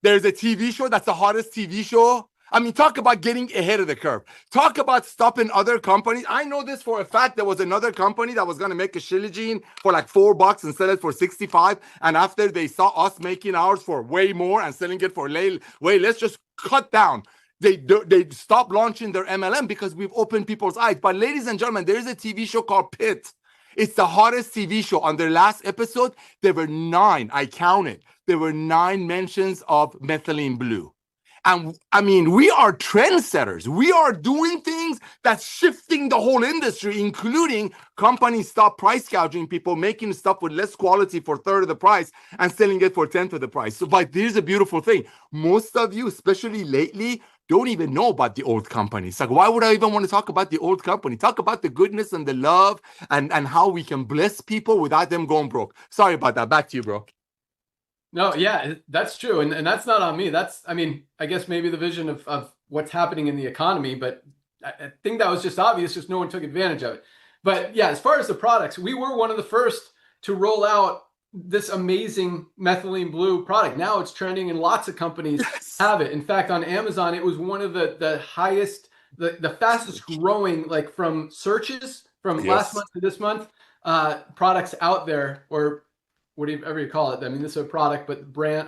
Speaker 3: There's a TV show that's the hottest TV show. I mean, talk about getting ahead of the curve. Talk about stopping other companies. I know this for a fact. There was another company that was going to make a Shilajit for like $4 and sell it for 65. And after they saw us making ours for way more and selling it for way less, just cut down. They stopped launching their MLM because we've opened people's eyes. But ladies and gentlemen, there's a TV show called Pitt. It's the hottest TV show. On their last episode, there were 9. I counted. There were 9 mentions of methylene blue. And I mean, we are trendsetters. We are doing things that's shifting the whole industry, including companies stop price gouging people, making stuff with less quality for 1/3 of the price and selling it for 1/10 of the price. So, but here's a beautiful thing. Most of you, especially lately, don't even know about the old companies. Like, why would I even want to talk about the old company? Talk about the goodness and the love and how we can bless people without them going broke. Sorry about that. Back to you, bro.
Speaker 1: No, yeah, that's true. And that's not on me. I guess maybe the vision of what's happening in the economy, but I think that was just obvious, just no one took advantage of it. But yeah, as far as the products, we were one of the first to roll out this amazing methylene blue product. Now it's trending and lots of companies have it. In fact, on Amazon, it was one of the highest, the fastest growing, like from searches from last month to this month, products out there, or whatever you call it. I mean, this is a product, but brand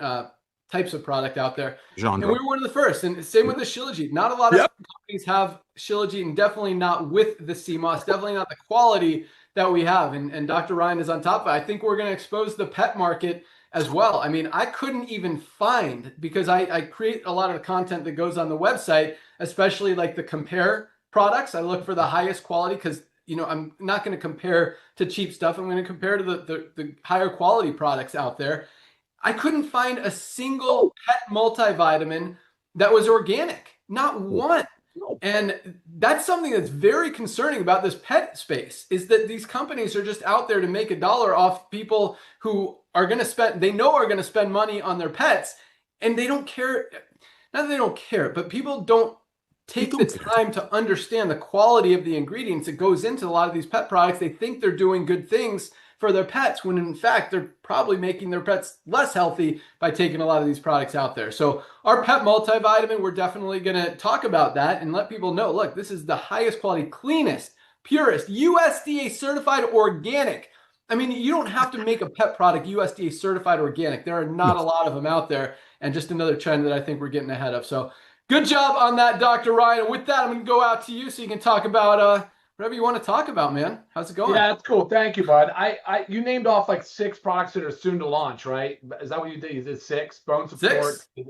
Speaker 1: types of product out there. Genre. And we were one of the first. And same with the Shilajit. Not a lot of companies have Shilajit, and definitely not with the CMOS, definitely not the quality that we have. And Dr. Ryan is on top of it. I think we're going to expose the pet market as well. I mean, I couldn't even find, because I create a lot of the content that goes on the website, especially like the compare products. I look for the highest quality because I'm not going to compare to cheap stuff. I'm going to compare to the higher quality products out there. I couldn't find a single pet multivitamin that was organic, not one. And that's something that's very concerning about this pet space, is that these companies are just out there to make $1 off people who are going to spend, they know are going to spend money on their pets, and they don't care. Not that they don't care, but people don't take the time to understand the quality of the ingredients that goes into a lot of these pet products. They think they're doing good things for their pets, when in fact they're probably making their pets less healthy by taking a lot of these products out there. So our pet multivitamin, we're definitely going to talk about that and let people know, look, this is the highest quality, cleanest, purest, USDA certified organic. I mean, you don't have to make a pet product USDA certified organic. There are not a lot of them out there, and just another trend that I think we're getting ahead of. So good job on that, Dr. Ryan. And with that, I'm going to go out to you so you can talk about whatever you want to talk about, man. How's it going?
Speaker 2: Yeah, that's cool. Thank you, bud. You named off like 6 products that are soon to launch, right? Is that what you did? You did 6? Bone support,
Speaker 1: 6?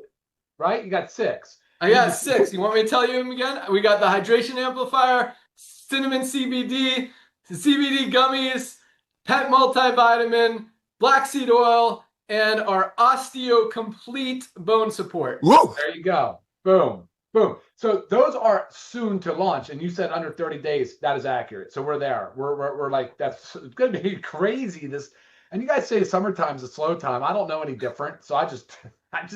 Speaker 2: Right? You got 6.
Speaker 1: I got 6. You want me to tell you them again? We got the hydration amplifier, cinnamon CBD, CBD gummies, pet multivitamin, black seed oil, and our Osteo Complete bone support.
Speaker 3: Whoa!
Speaker 2: There you go. Boom. Boom. So those are soon to launch, and you said under 30 days. That is accurate. So we're there. We're like, that's going to be crazy. And you guys say summertime's a slow time. I don't know any different. So I just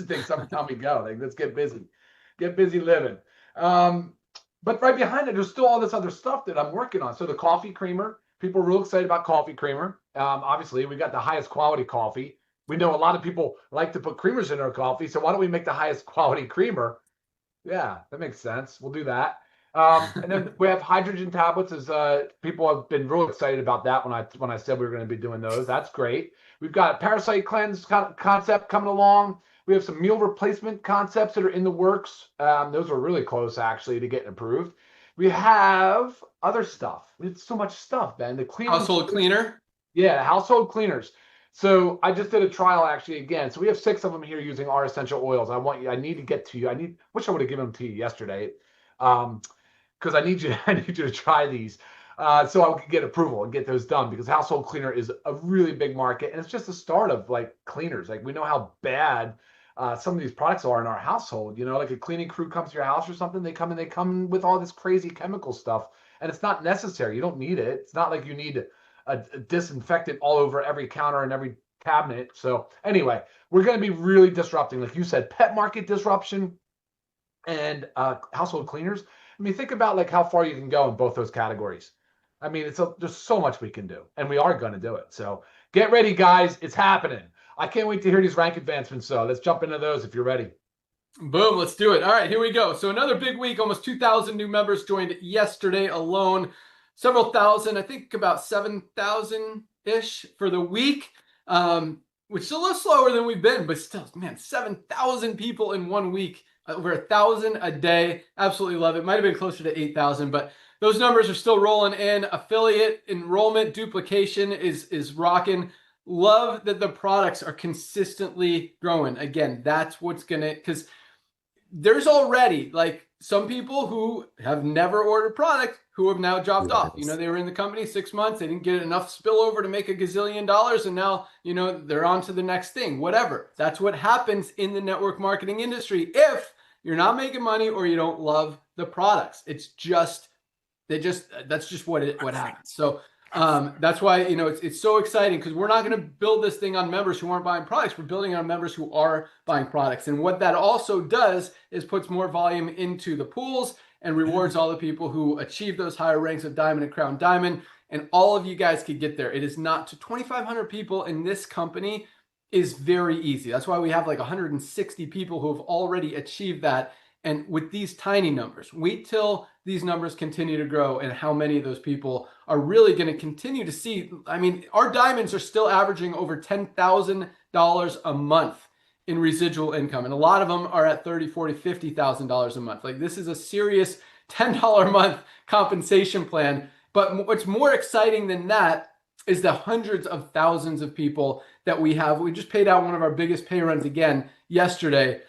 Speaker 2: think summertime we go. Like, let's get busy living. But right behind it, there's still all this other stuff that I'm working on. So the coffee creamer, people are real excited about coffee creamer. Obviously, we got the highest quality coffee. We know a lot of people like to put creamers in their coffee. So why don't we make the highest quality creamer? Yeah, that makes sense. We'll do that. And then we have hydrogen tablets. As people have been real excited about that when I said we were going to be doing those. That's great. We've got a parasite cleanse concept coming along. We have some meal replacement concepts that are in the works. Those are really close, actually, to getting approved. We have other stuff. It's so much stuff, Ben. The
Speaker 1: household cleaner.
Speaker 2: Yeah, household cleaners. So I just did a trial actually again. So we have 6 of them here using our essential oils. I need to get to you. Wish I would have given them to you yesterday. Because I need you to try these. So I could get approval and get those done, because household cleaner is a really big market, and it's just the start of like cleaners. Like, we know how bad some of these products are in our household. You know, like a cleaning crew comes to your house or something, they come with all this crazy chemical stuff, and it's not necessary. You don't need it. It's not like you need a disinfectant all over every counter and every cabinet. So anyway, we're going to be really disrupting, like you said, pet market disruption and household cleaners. I mean, think about like how far you can go in both those categories. I mean, there's so much we can do, and we are going to do it. So get ready, guys. It's happening. I can't wait to hear these rank advancements. So let's jump into those if you're ready.
Speaker 1: Boom, let's do it. All right, here we go. So another big week, almost 2,000 new members joined yesterday alone. Several thousand, I think about 7,000-ish for the week, which is a little slower than we've been, but still, man, 7,000 people in 1 week, over 1,000 a day. Absolutely love it. Might have been closer to 8,000, but those numbers are still rolling in. Affiliate enrollment duplication is rocking. Love that the products are consistently growing. Again, that's what's gonna, because there's already like some people who have never ordered product who have now dropped off. You know, they were in the company 6 months, they didn't get enough spillover to make $1 gazillion, and now, you know, they're on to the next thing. Whatever. That's what happens in the network marketing industry if you're not making money or you don't love the products. It's just that's just what happens. So that's why, you know, it's so exciting, because we're not going to build this thing on members who aren't buying products. We're building on members who are buying products. And what that also does is puts more volume into the pools and rewards all the people who achieve those higher ranks of Diamond and Crown Diamond. And all of you guys could get there. It is not to 2,500 people in this company is very easy. That's why we have like 160 people who have already achieved that. And with these tiny numbers, wait till these numbers continue to grow and how many of those people are really going to continue to see. I mean, our diamonds are still averaging over $10,000 a month in residual income. And a lot of them are at $30,000, $40,000, $50,000 a month. Like, this is a serious $10 a month compensation plan. But what's more exciting than that is the hundreds of thousands of people that we have. We just paid out one of our biggest pay runs again yesterday.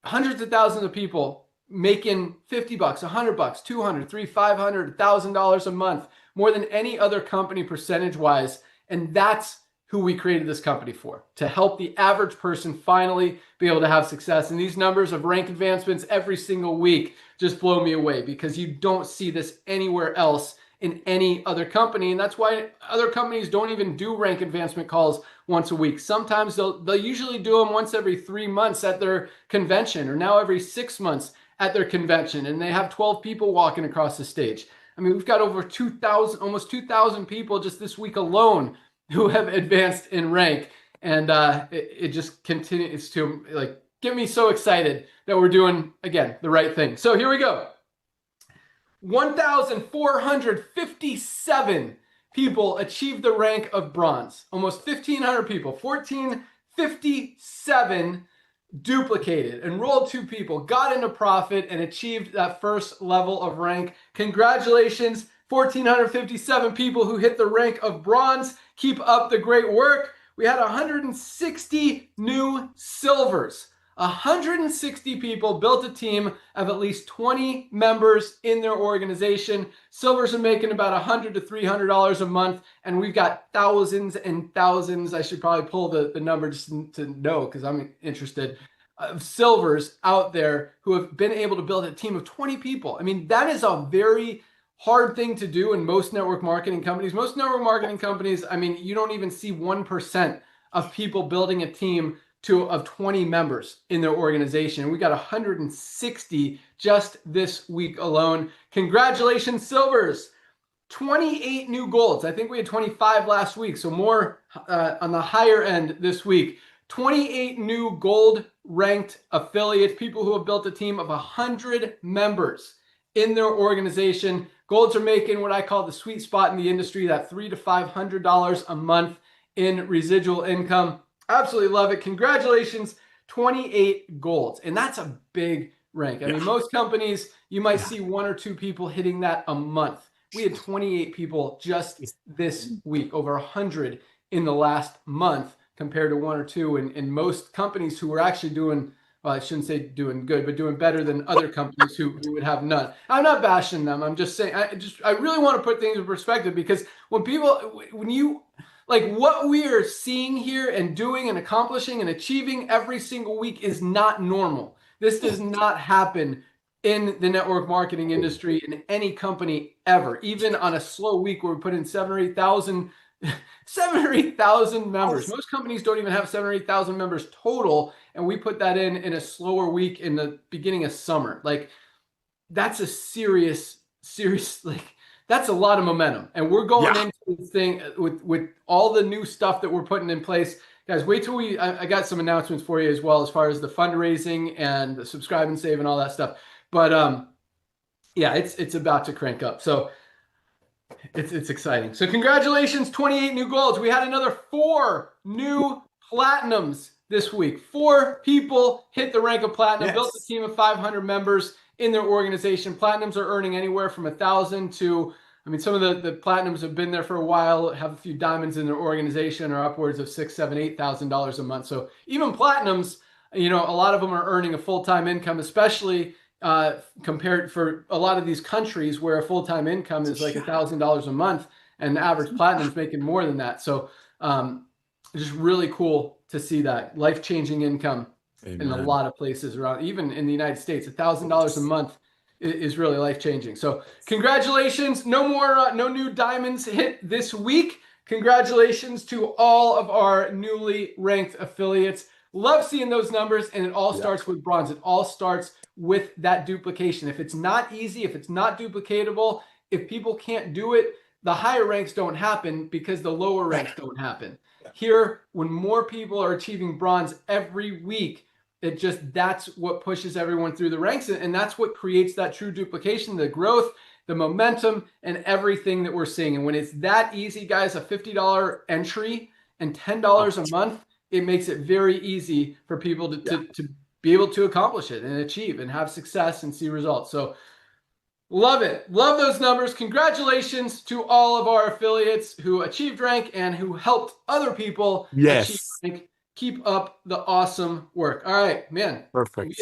Speaker 1: Hundreds of thousands of people making $50, $100, $200, $300, $500, $1,000 a month, more than any other company percentage-wise. And that's who we created this company for, to help the average person finally be able to have success. And these numbers of rank advancements every single week just blow me away, because you don't see this anywhere else in any other company. And that's why other companies don't even do rank advancement calls once a week. Sometimes they'll usually do them once every 3 months at their convention, or now every 6 months at their convention. And they have 12 people walking across the stage. I mean, we've got over 2,000, almost 2,000 people just this week alone who have advanced in rank. And it just continues to like get me so excited that we're doing, again, the right thing. So here we go. 1,457 people achieved the rank of bronze. Almost 1,500 people, 1,457 duplicated, enrolled 2 people, got into profit, and achieved that first level of rank. Congratulations, 1,457 people who hit the rank of bronze. Keep up the great work. We had 160 new silvers. 160 people built a team of at least 20 members in their organization. Silvers are making about $100 to $300 a month, and we've got thousands and thousands. I should probably pull the number just to know, because I'm interested, of silvers out there who have been able to build a team of 20 people. I mean, that is a very hard thing to do in most network marketing companies. Most network marketing companies, I mean, you don't even see 1% of people building a team of 20 members in their organization. We got 160 just this week alone. Congratulations, silvers. 28 new golds. I think we had 25 last week, so more on the higher end this week. 28 new gold ranked affiliates, people who have built a team of 100 members in their organization. Golds are making what I call the sweet spot in the industry, that $300 to $500 a month in residual income. Absolutely love it. Congratulations, 28 golds. And that's a big rank. I mean, most companies, you might see 1 or 2 people hitting that a month. We had 28 people just this week, over 100 in the last month, compared to 1 or 2 in most companies who were actually doing, well, I shouldn't say doing good, but doing better than other companies who would have none. I'm not bashing them. I'm just saying, I really want to put things in perspective, because when you like what we are seeing here and doing and accomplishing and achieving every single week is not normal. This does not happen in the network marketing industry in any company ever. Even on a slow week where we put in 7 or 8,000 members. Most companies don't even have 7 or 8,000 members total, and we put that in a slower week in the beginning of summer. Like that's a serious like that's a lot of momentum, and we're going into this thing with all the new stuff that we're putting in place. Guys, wait till I got some announcements for you as well as far as the fundraising and the subscribe and save and all that stuff. But yeah, it's about to crank up. So it's exciting. So congratulations, 28 new golds. We had another 4 new platinums this week. 4 people hit the rank of platinum, built a team of 500 members in their organization. Platinums are earning anywhere from 1,000 to, I mean, some of the platinums have been there for a while, have a few diamonds in their organization, are upwards of $6,000, $7,000, $8,000 a month. So even platinums, you know, a lot of them are earning a full-time income, especially compared for a lot of these countries where a full-time income is like $1,000 a month, and the average platinum is making more than that. So just really cool to see that life-changing income. Amen. In a lot of places around, even in the United States, $1,000 a month is really life-changing. So congratulations. No new diamonds hit this week. Congratulations to all of our newly ranked affiliates. Love seeing those numbers, and it all starts with bronze. It all starts with that duplication. If it's not easy, if it's not duplicatable, if people can't do it, the higher ranks don't happen because the lower ranks don't happen. Here, when more people are achieving bronze every week, that's what pushes everyone through the ranks, and that's what creates that true duplication, the growth, the momentum, and everything that we're seeing. And when it's that easy, guys, a $50 entry and $10 a month, it makes it very easy for people to be able to accomplish it and achieve and have success and see results. So love it. Love those numbers. Congratulations to all of our affiliates who achieved rank and who helped other people achieve rank. Keep up the awesome work. All right, man.
Speaker 3: Perfect.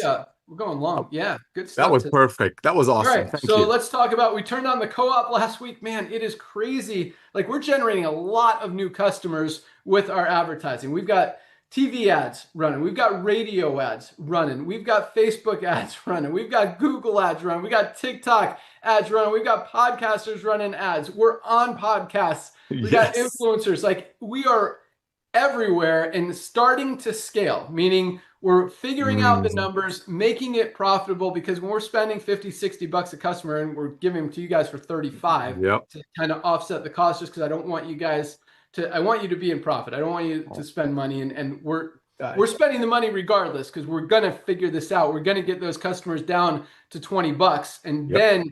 Speaker 1: We're going long. Yeah, good stuff.
Speaker 3: That was perfect. That was awesome.
Speaker 1: All right, so let's talk about, we turned on the co-op last week. Man, it is crazy. Like, we're generating a lot of new customers with our advertising. We've got TV ads running. We've got radio ads running. We've got Facebook ads running. We've got Google ads running. We got TikTok ads running. We've got podcasters running ads. We're on podcasts. We got influencers. Like, we are everywhere and starting to scale, meaning we're figuring out the numbers, making it profitable, because when we're spending 50, 60 bucks a customer and we're giving them to you guys for 35 to kind of offset the cost, just because I don't want you guys I want you to be in profit. I don't want you to spend money, and we're spending the money regardless, because we're going to figure this out. We're going to get those customers down to 20 bucks, and then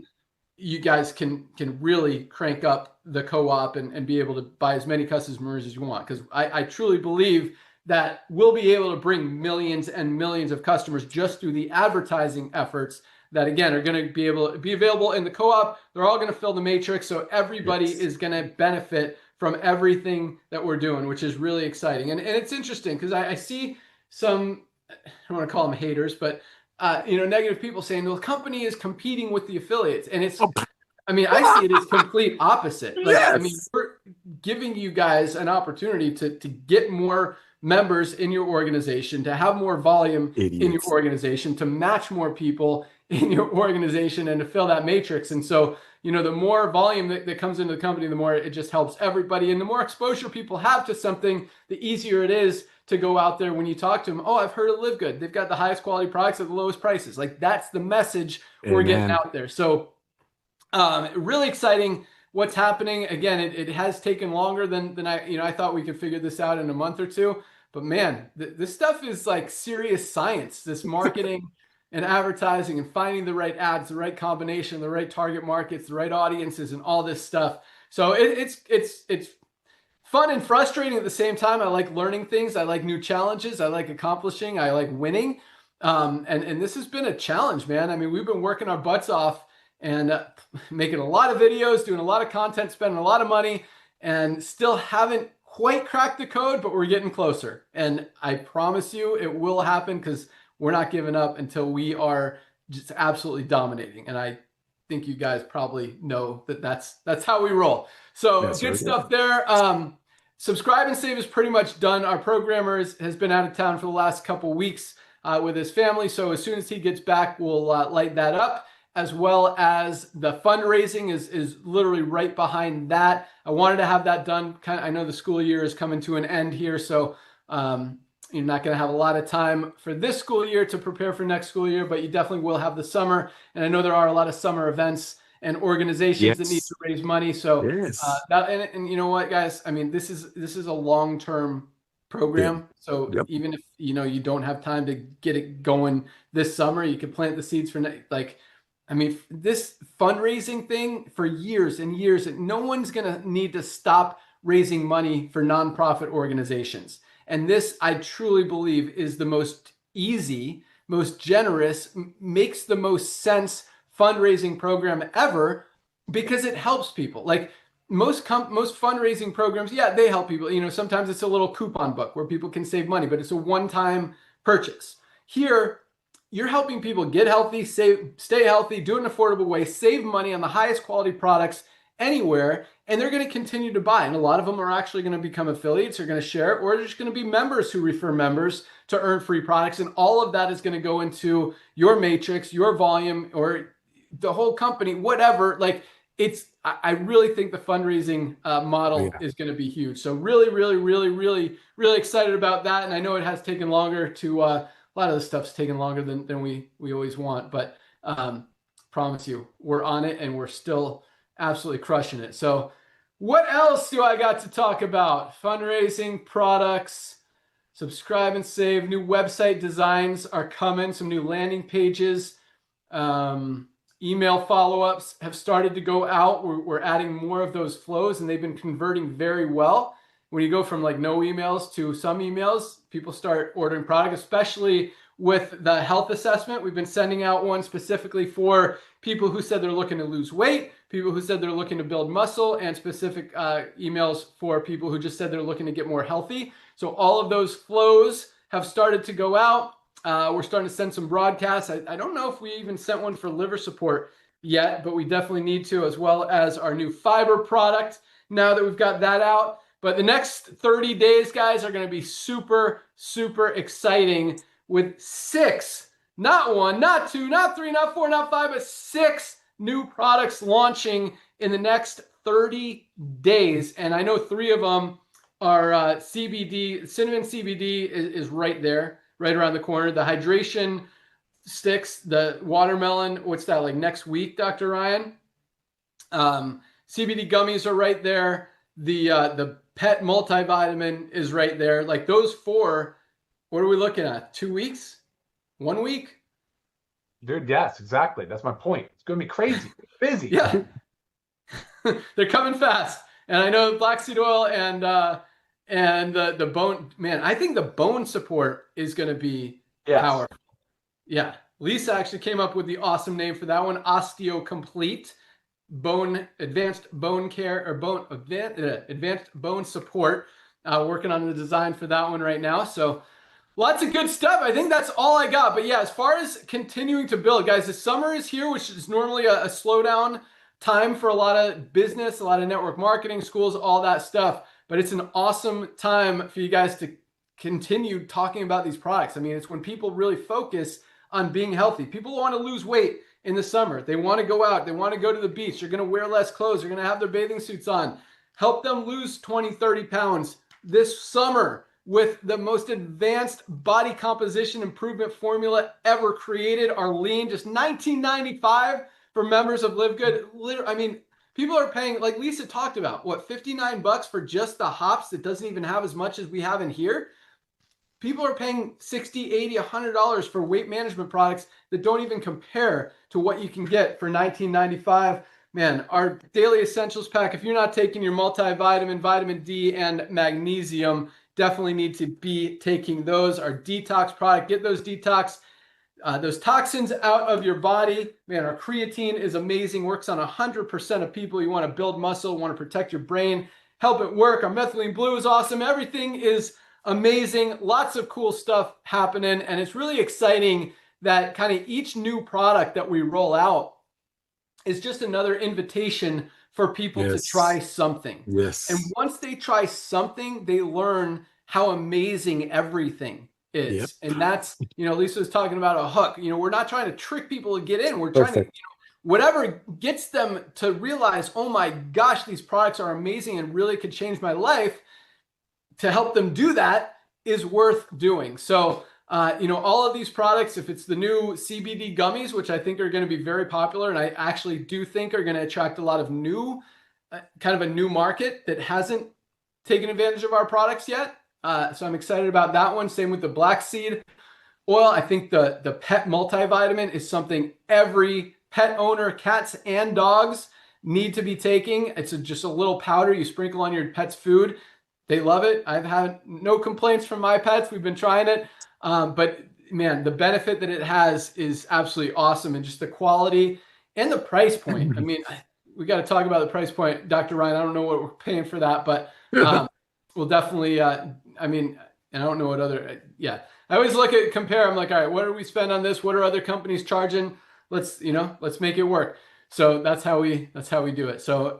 Speaker 1: you guys can really crank up the co-op and be able to buy as many customers as you want. Because I truly believe that we'll be able to bring millions and millions of customers just through the advertising efforts that, again, are going to be able to be available in the co-op. They're all going to fill the matrix. So everybody is going to benefit from everything that we're doing, which is really exciting. And it's interesting because I see some, I don't want to call them haters, but negative people saying the company is competing with the affiliates. And it's, I mean, I see it as complete opposite. Like, I mean, we're giving you guys an opportunity to get more members in your organization, to have more volume in your organization, to match more people in your organization, and to fill that matrix. And so, the more volume that comes into the company, the more it just helps everybody. And the more exposure people have to something, the easier it is to go out there when you talk to them. Oh, I've heard of Livegood. They've got the highest quality products at the lowest prices. Like, that's the message we're getting out there. So really exciting what's happening. Again, it has taken longer than I thought we could figure this out in a month or two. But man, this stuff is like serious science, this marketing and advertising and finding the right ads, the right combination, the right target markets, the right audiences, and all this stuff. So it's fun and frustrating at the same time. I like learning things. I like new challenges. I like accomplishing. I like winning. And this has been a challenge, man. I mean, we've been working our butts off and making a lot of videos, doing a lot of content, spending a lot of money, and still haven't quite cracked the code, but we're getting closer. And I promise you it will happen, because we're not giving up until we are just absolutely dominating. And I think you guys probably know that's how we roll. So good stuff there. Subscribe and Save is pretty much done. Our programmer has been out of town for the last couple weeks with his family. So as soon as he gets back, we'll light that up, as well as the fundraising is literally right behind that. I wanted to have that done. I know the school year is coming to an end here, so you're not going to have a lot of time for this school year to prepare for next school year, but you definitely will have the summer. And I know there are a lot of summer events and organizations that need to raise money. So and you know what, guys, I mean, this is a long-term program. So even if, you don't have time to get it going this summer, you can plant the seeds for this fundraising thing for years and years, and no one's going to need to stop raising money for nonprofit organizations. And this, I truly believe, is the most easy, most generous, makes the most sense fundraising program ever, because it helps people. Like most fundraising programs, they help people. Sometimes it's a little coupon book where people can save money, but it's a one-time purchase. Here, you're helping people get healthy, stay healthy, do it in an affordable way, save money on the highest quality products anywhere, and they're going to continue to buy. And a lot of them are actually going to become affiliates, they're going to share it, or they're just going to be members who refer members to earn free products. And all of that is going to go into your matrix, your volume, or the whole company, whatever. Like I really think the fundraising model is going to be huge. So really, really, really, really, really excited about that. And I know it has taken longer to, a lot of the stuff's taken longer than we always want, but promise you, we're on it and we're still absolutely crushing it. So what else do I got to talk about? Fundraising, products, Subscribe and Save, new website designs are coming, some new landing pages. Email follow-ups have started to go out. We're adding more of those flows, and they've been converting very well. When you go from like no emails to some emails, people start ordering product, especially with the health assessment. We've been sending out one specifically for people who said they're looking to lose weight, people who said they're looking to build muscle, and specific emails for people who just said they're looking to get more healthy. So all of those flows have started to go out. We're starting to send some broadcasts. I don't know if we even sent one for liver support yet, but we definitely need to, as well as our new fiber product now that we've got that out. But the next 30 days, guys, are going to be super, super exciting with 6, not 1, not 2, not 3, not 4, not 5, but 6 new products launching in the next 30 days. And I know 3 of them are CBD. Cinnamon CBD is right there, right around the corner. The hydration sticks, the watermelon, what's that, like next week, Dr. Ryan? CBD gummies are right there. The pet multivitamin is right there. Like those 4, what are we looking at? 2 weeks? 1 week?
Speaker 2: Dude, yes, exactly. That's my point. It's going to be crazy. Busy.
Speaker 1: Yeah. They're coming fast. And I know black seed oil and the bone, man, I think the bone support is going to be powerful. Yeah. Lisa actually came up with the awesome name for that one, Osteo Complete. Advanced bone care, or advanced bone support. Working on the design for that one right now. So lots of good stuff. I think that's all I got. But yeah, as far as continuing to build, guys, the summer is here, which is normally a slowdown time for a lot of business, a lot of network marketing, schools, all that stuff. But it's an awesome time for you guys to continue talking about these products. I mean, it's when people really focus on being healthy. People want to lose weight in the summer. They want to go out. They want to go to the beach. They're going to wear less clothes. They're going to have their bathing suits on. Help them lose 20, 30 pounds this summer with the most advanced body composition improvement formula ever created. Our lean, just $19.95 for members of Livegood. I mean, people are paying, like Lisa talked about, what, $59 for just the hops that doesn't even have as much as we have in here? People are paying $60, $80, $100 for weight management products that don't even compare to what you can get for $19.95. Man, our daily essentials pack, if you're not taking your multivitamin, vitamin D, and magnesium, definitely need to be taking those. Our detox product, get those those toxins out of your body. Man, our creatine is amazing, works on 100% of people. You want to build muscle, want to protect your brain, help it work. Our methylene blue is awesome. Everything is amazing. Lots of cool stuff happening. And it's really exciting that kind of each new product that we roll out is just another invitation for people to try something.
Speaker 3: Yes.
Speaker 1: And once they try something, they learn how amazing everything is.
Speaker 3: Yep.
Speaker 1: And that's, Lisa was talking about a hook. We're not trying to trick people to get in. We're trying to, whatever gets them to realize, oh my gosh, these products are amazing and really could change my life. To help them do that is worth doing. So, all of these products, if it's the new CBD gummies, which I think are going to be very popular, and I actually do think are going to attract a lot of new, kind of a new market that hasn't taken advantage of our products yet. So I'm excited about that one. Same with the black seed oil. I think the pet multivitamin is something every pet owner, cats and dogs, need to be taking. It's just a little powder you sprinkle on your pet's food. They love it. I've had no complaints from my pets. We've been trying it. But man, the benefit that it has is absolutely awesome. And just the quality and the price point. I mean, we got to talk about the price point, Dr. Ryan. I don't know what we're paying for that, but we'll definitely, I don't know what other, I always compare. I'm like, all right, what do we spend on this? What are other companies charging? Let's make it work. So that's how we do it. So,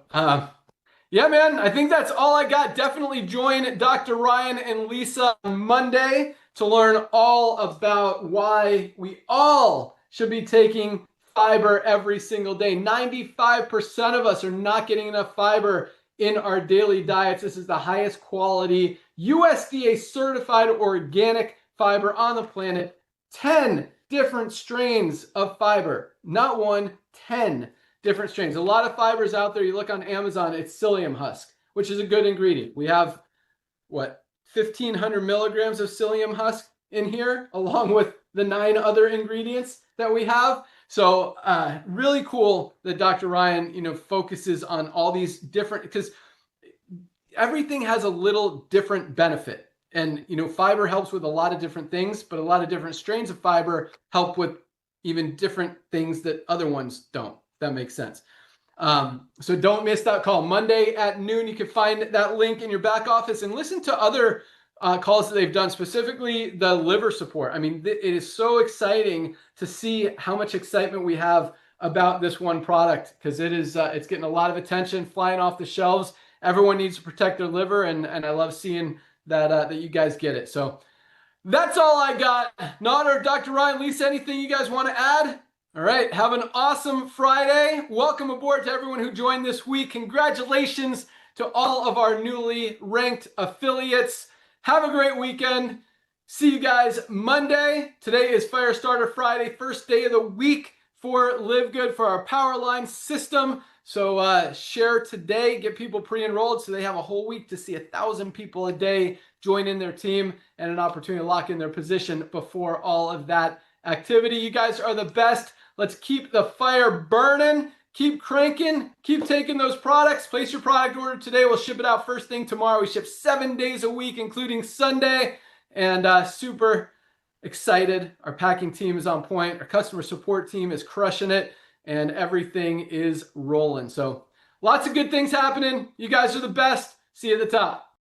Speaker 1: yeah, man, I think that's all I got. Definitely join Dr. Ryan and Lisa on Monday to learn all about why we all should be taking fiber every single day. 95% of us are not getting enough fiber in our daily diets. This is the highest quality USDA certified organic fiber on the planet. 10 different strains of fiber, not one, 10 different strains. A lot of fibers out there. You look on Amazon, it's psyllium husk, which is a good ingredient. We have 1,500 milligrams of psyllium husk in here, along with the 9 other ingredients that we have. So really cool that Dr. Ryan, focuses on all these different, because everything has a little different benefit. And, fiber helps with a lot of different things, but a lot of different strains of fiber help with even different things that other ones don't. That makes sense. So don't miss that call. Monday at noon, you can find that link in your back office and listen to other calls that they've done, specifically the liver support. I mean, it is so exciting to see how much excitement we have about this one product, because it's getting a lot of attention, flying off the shelves. Everyone needs to protect their liver, and I love seeing that you guys get it. So that's all I got. Nader, Dr. Ryan, Lisa, anything you guys want to add? All right, have an awesome Friday. Welcome aboard to everyone who joined this week. Congratulations to all of our newly ranked affiliates. Have a great weekend. See you guys Monday. Today is Firestarter Friday, first day of the week for Livegood for our Powerline system. So share today, get people pre-enrolled so they have a whole week to see 1,000 people a day join in their team and an opportunity to lock in their position before all of that activity. You guys are the best. Let's keep the fire burning, keep cranking, keep taking those products. Place your product order today. We'll ship it out first thing tomorrow. We ship 7 days a week, including Sunday, and super excited. Our packing team is on point. Our customer support team is crushing it, and everything is rolling. So lots of good things happening. You guys are the best. See you at the top.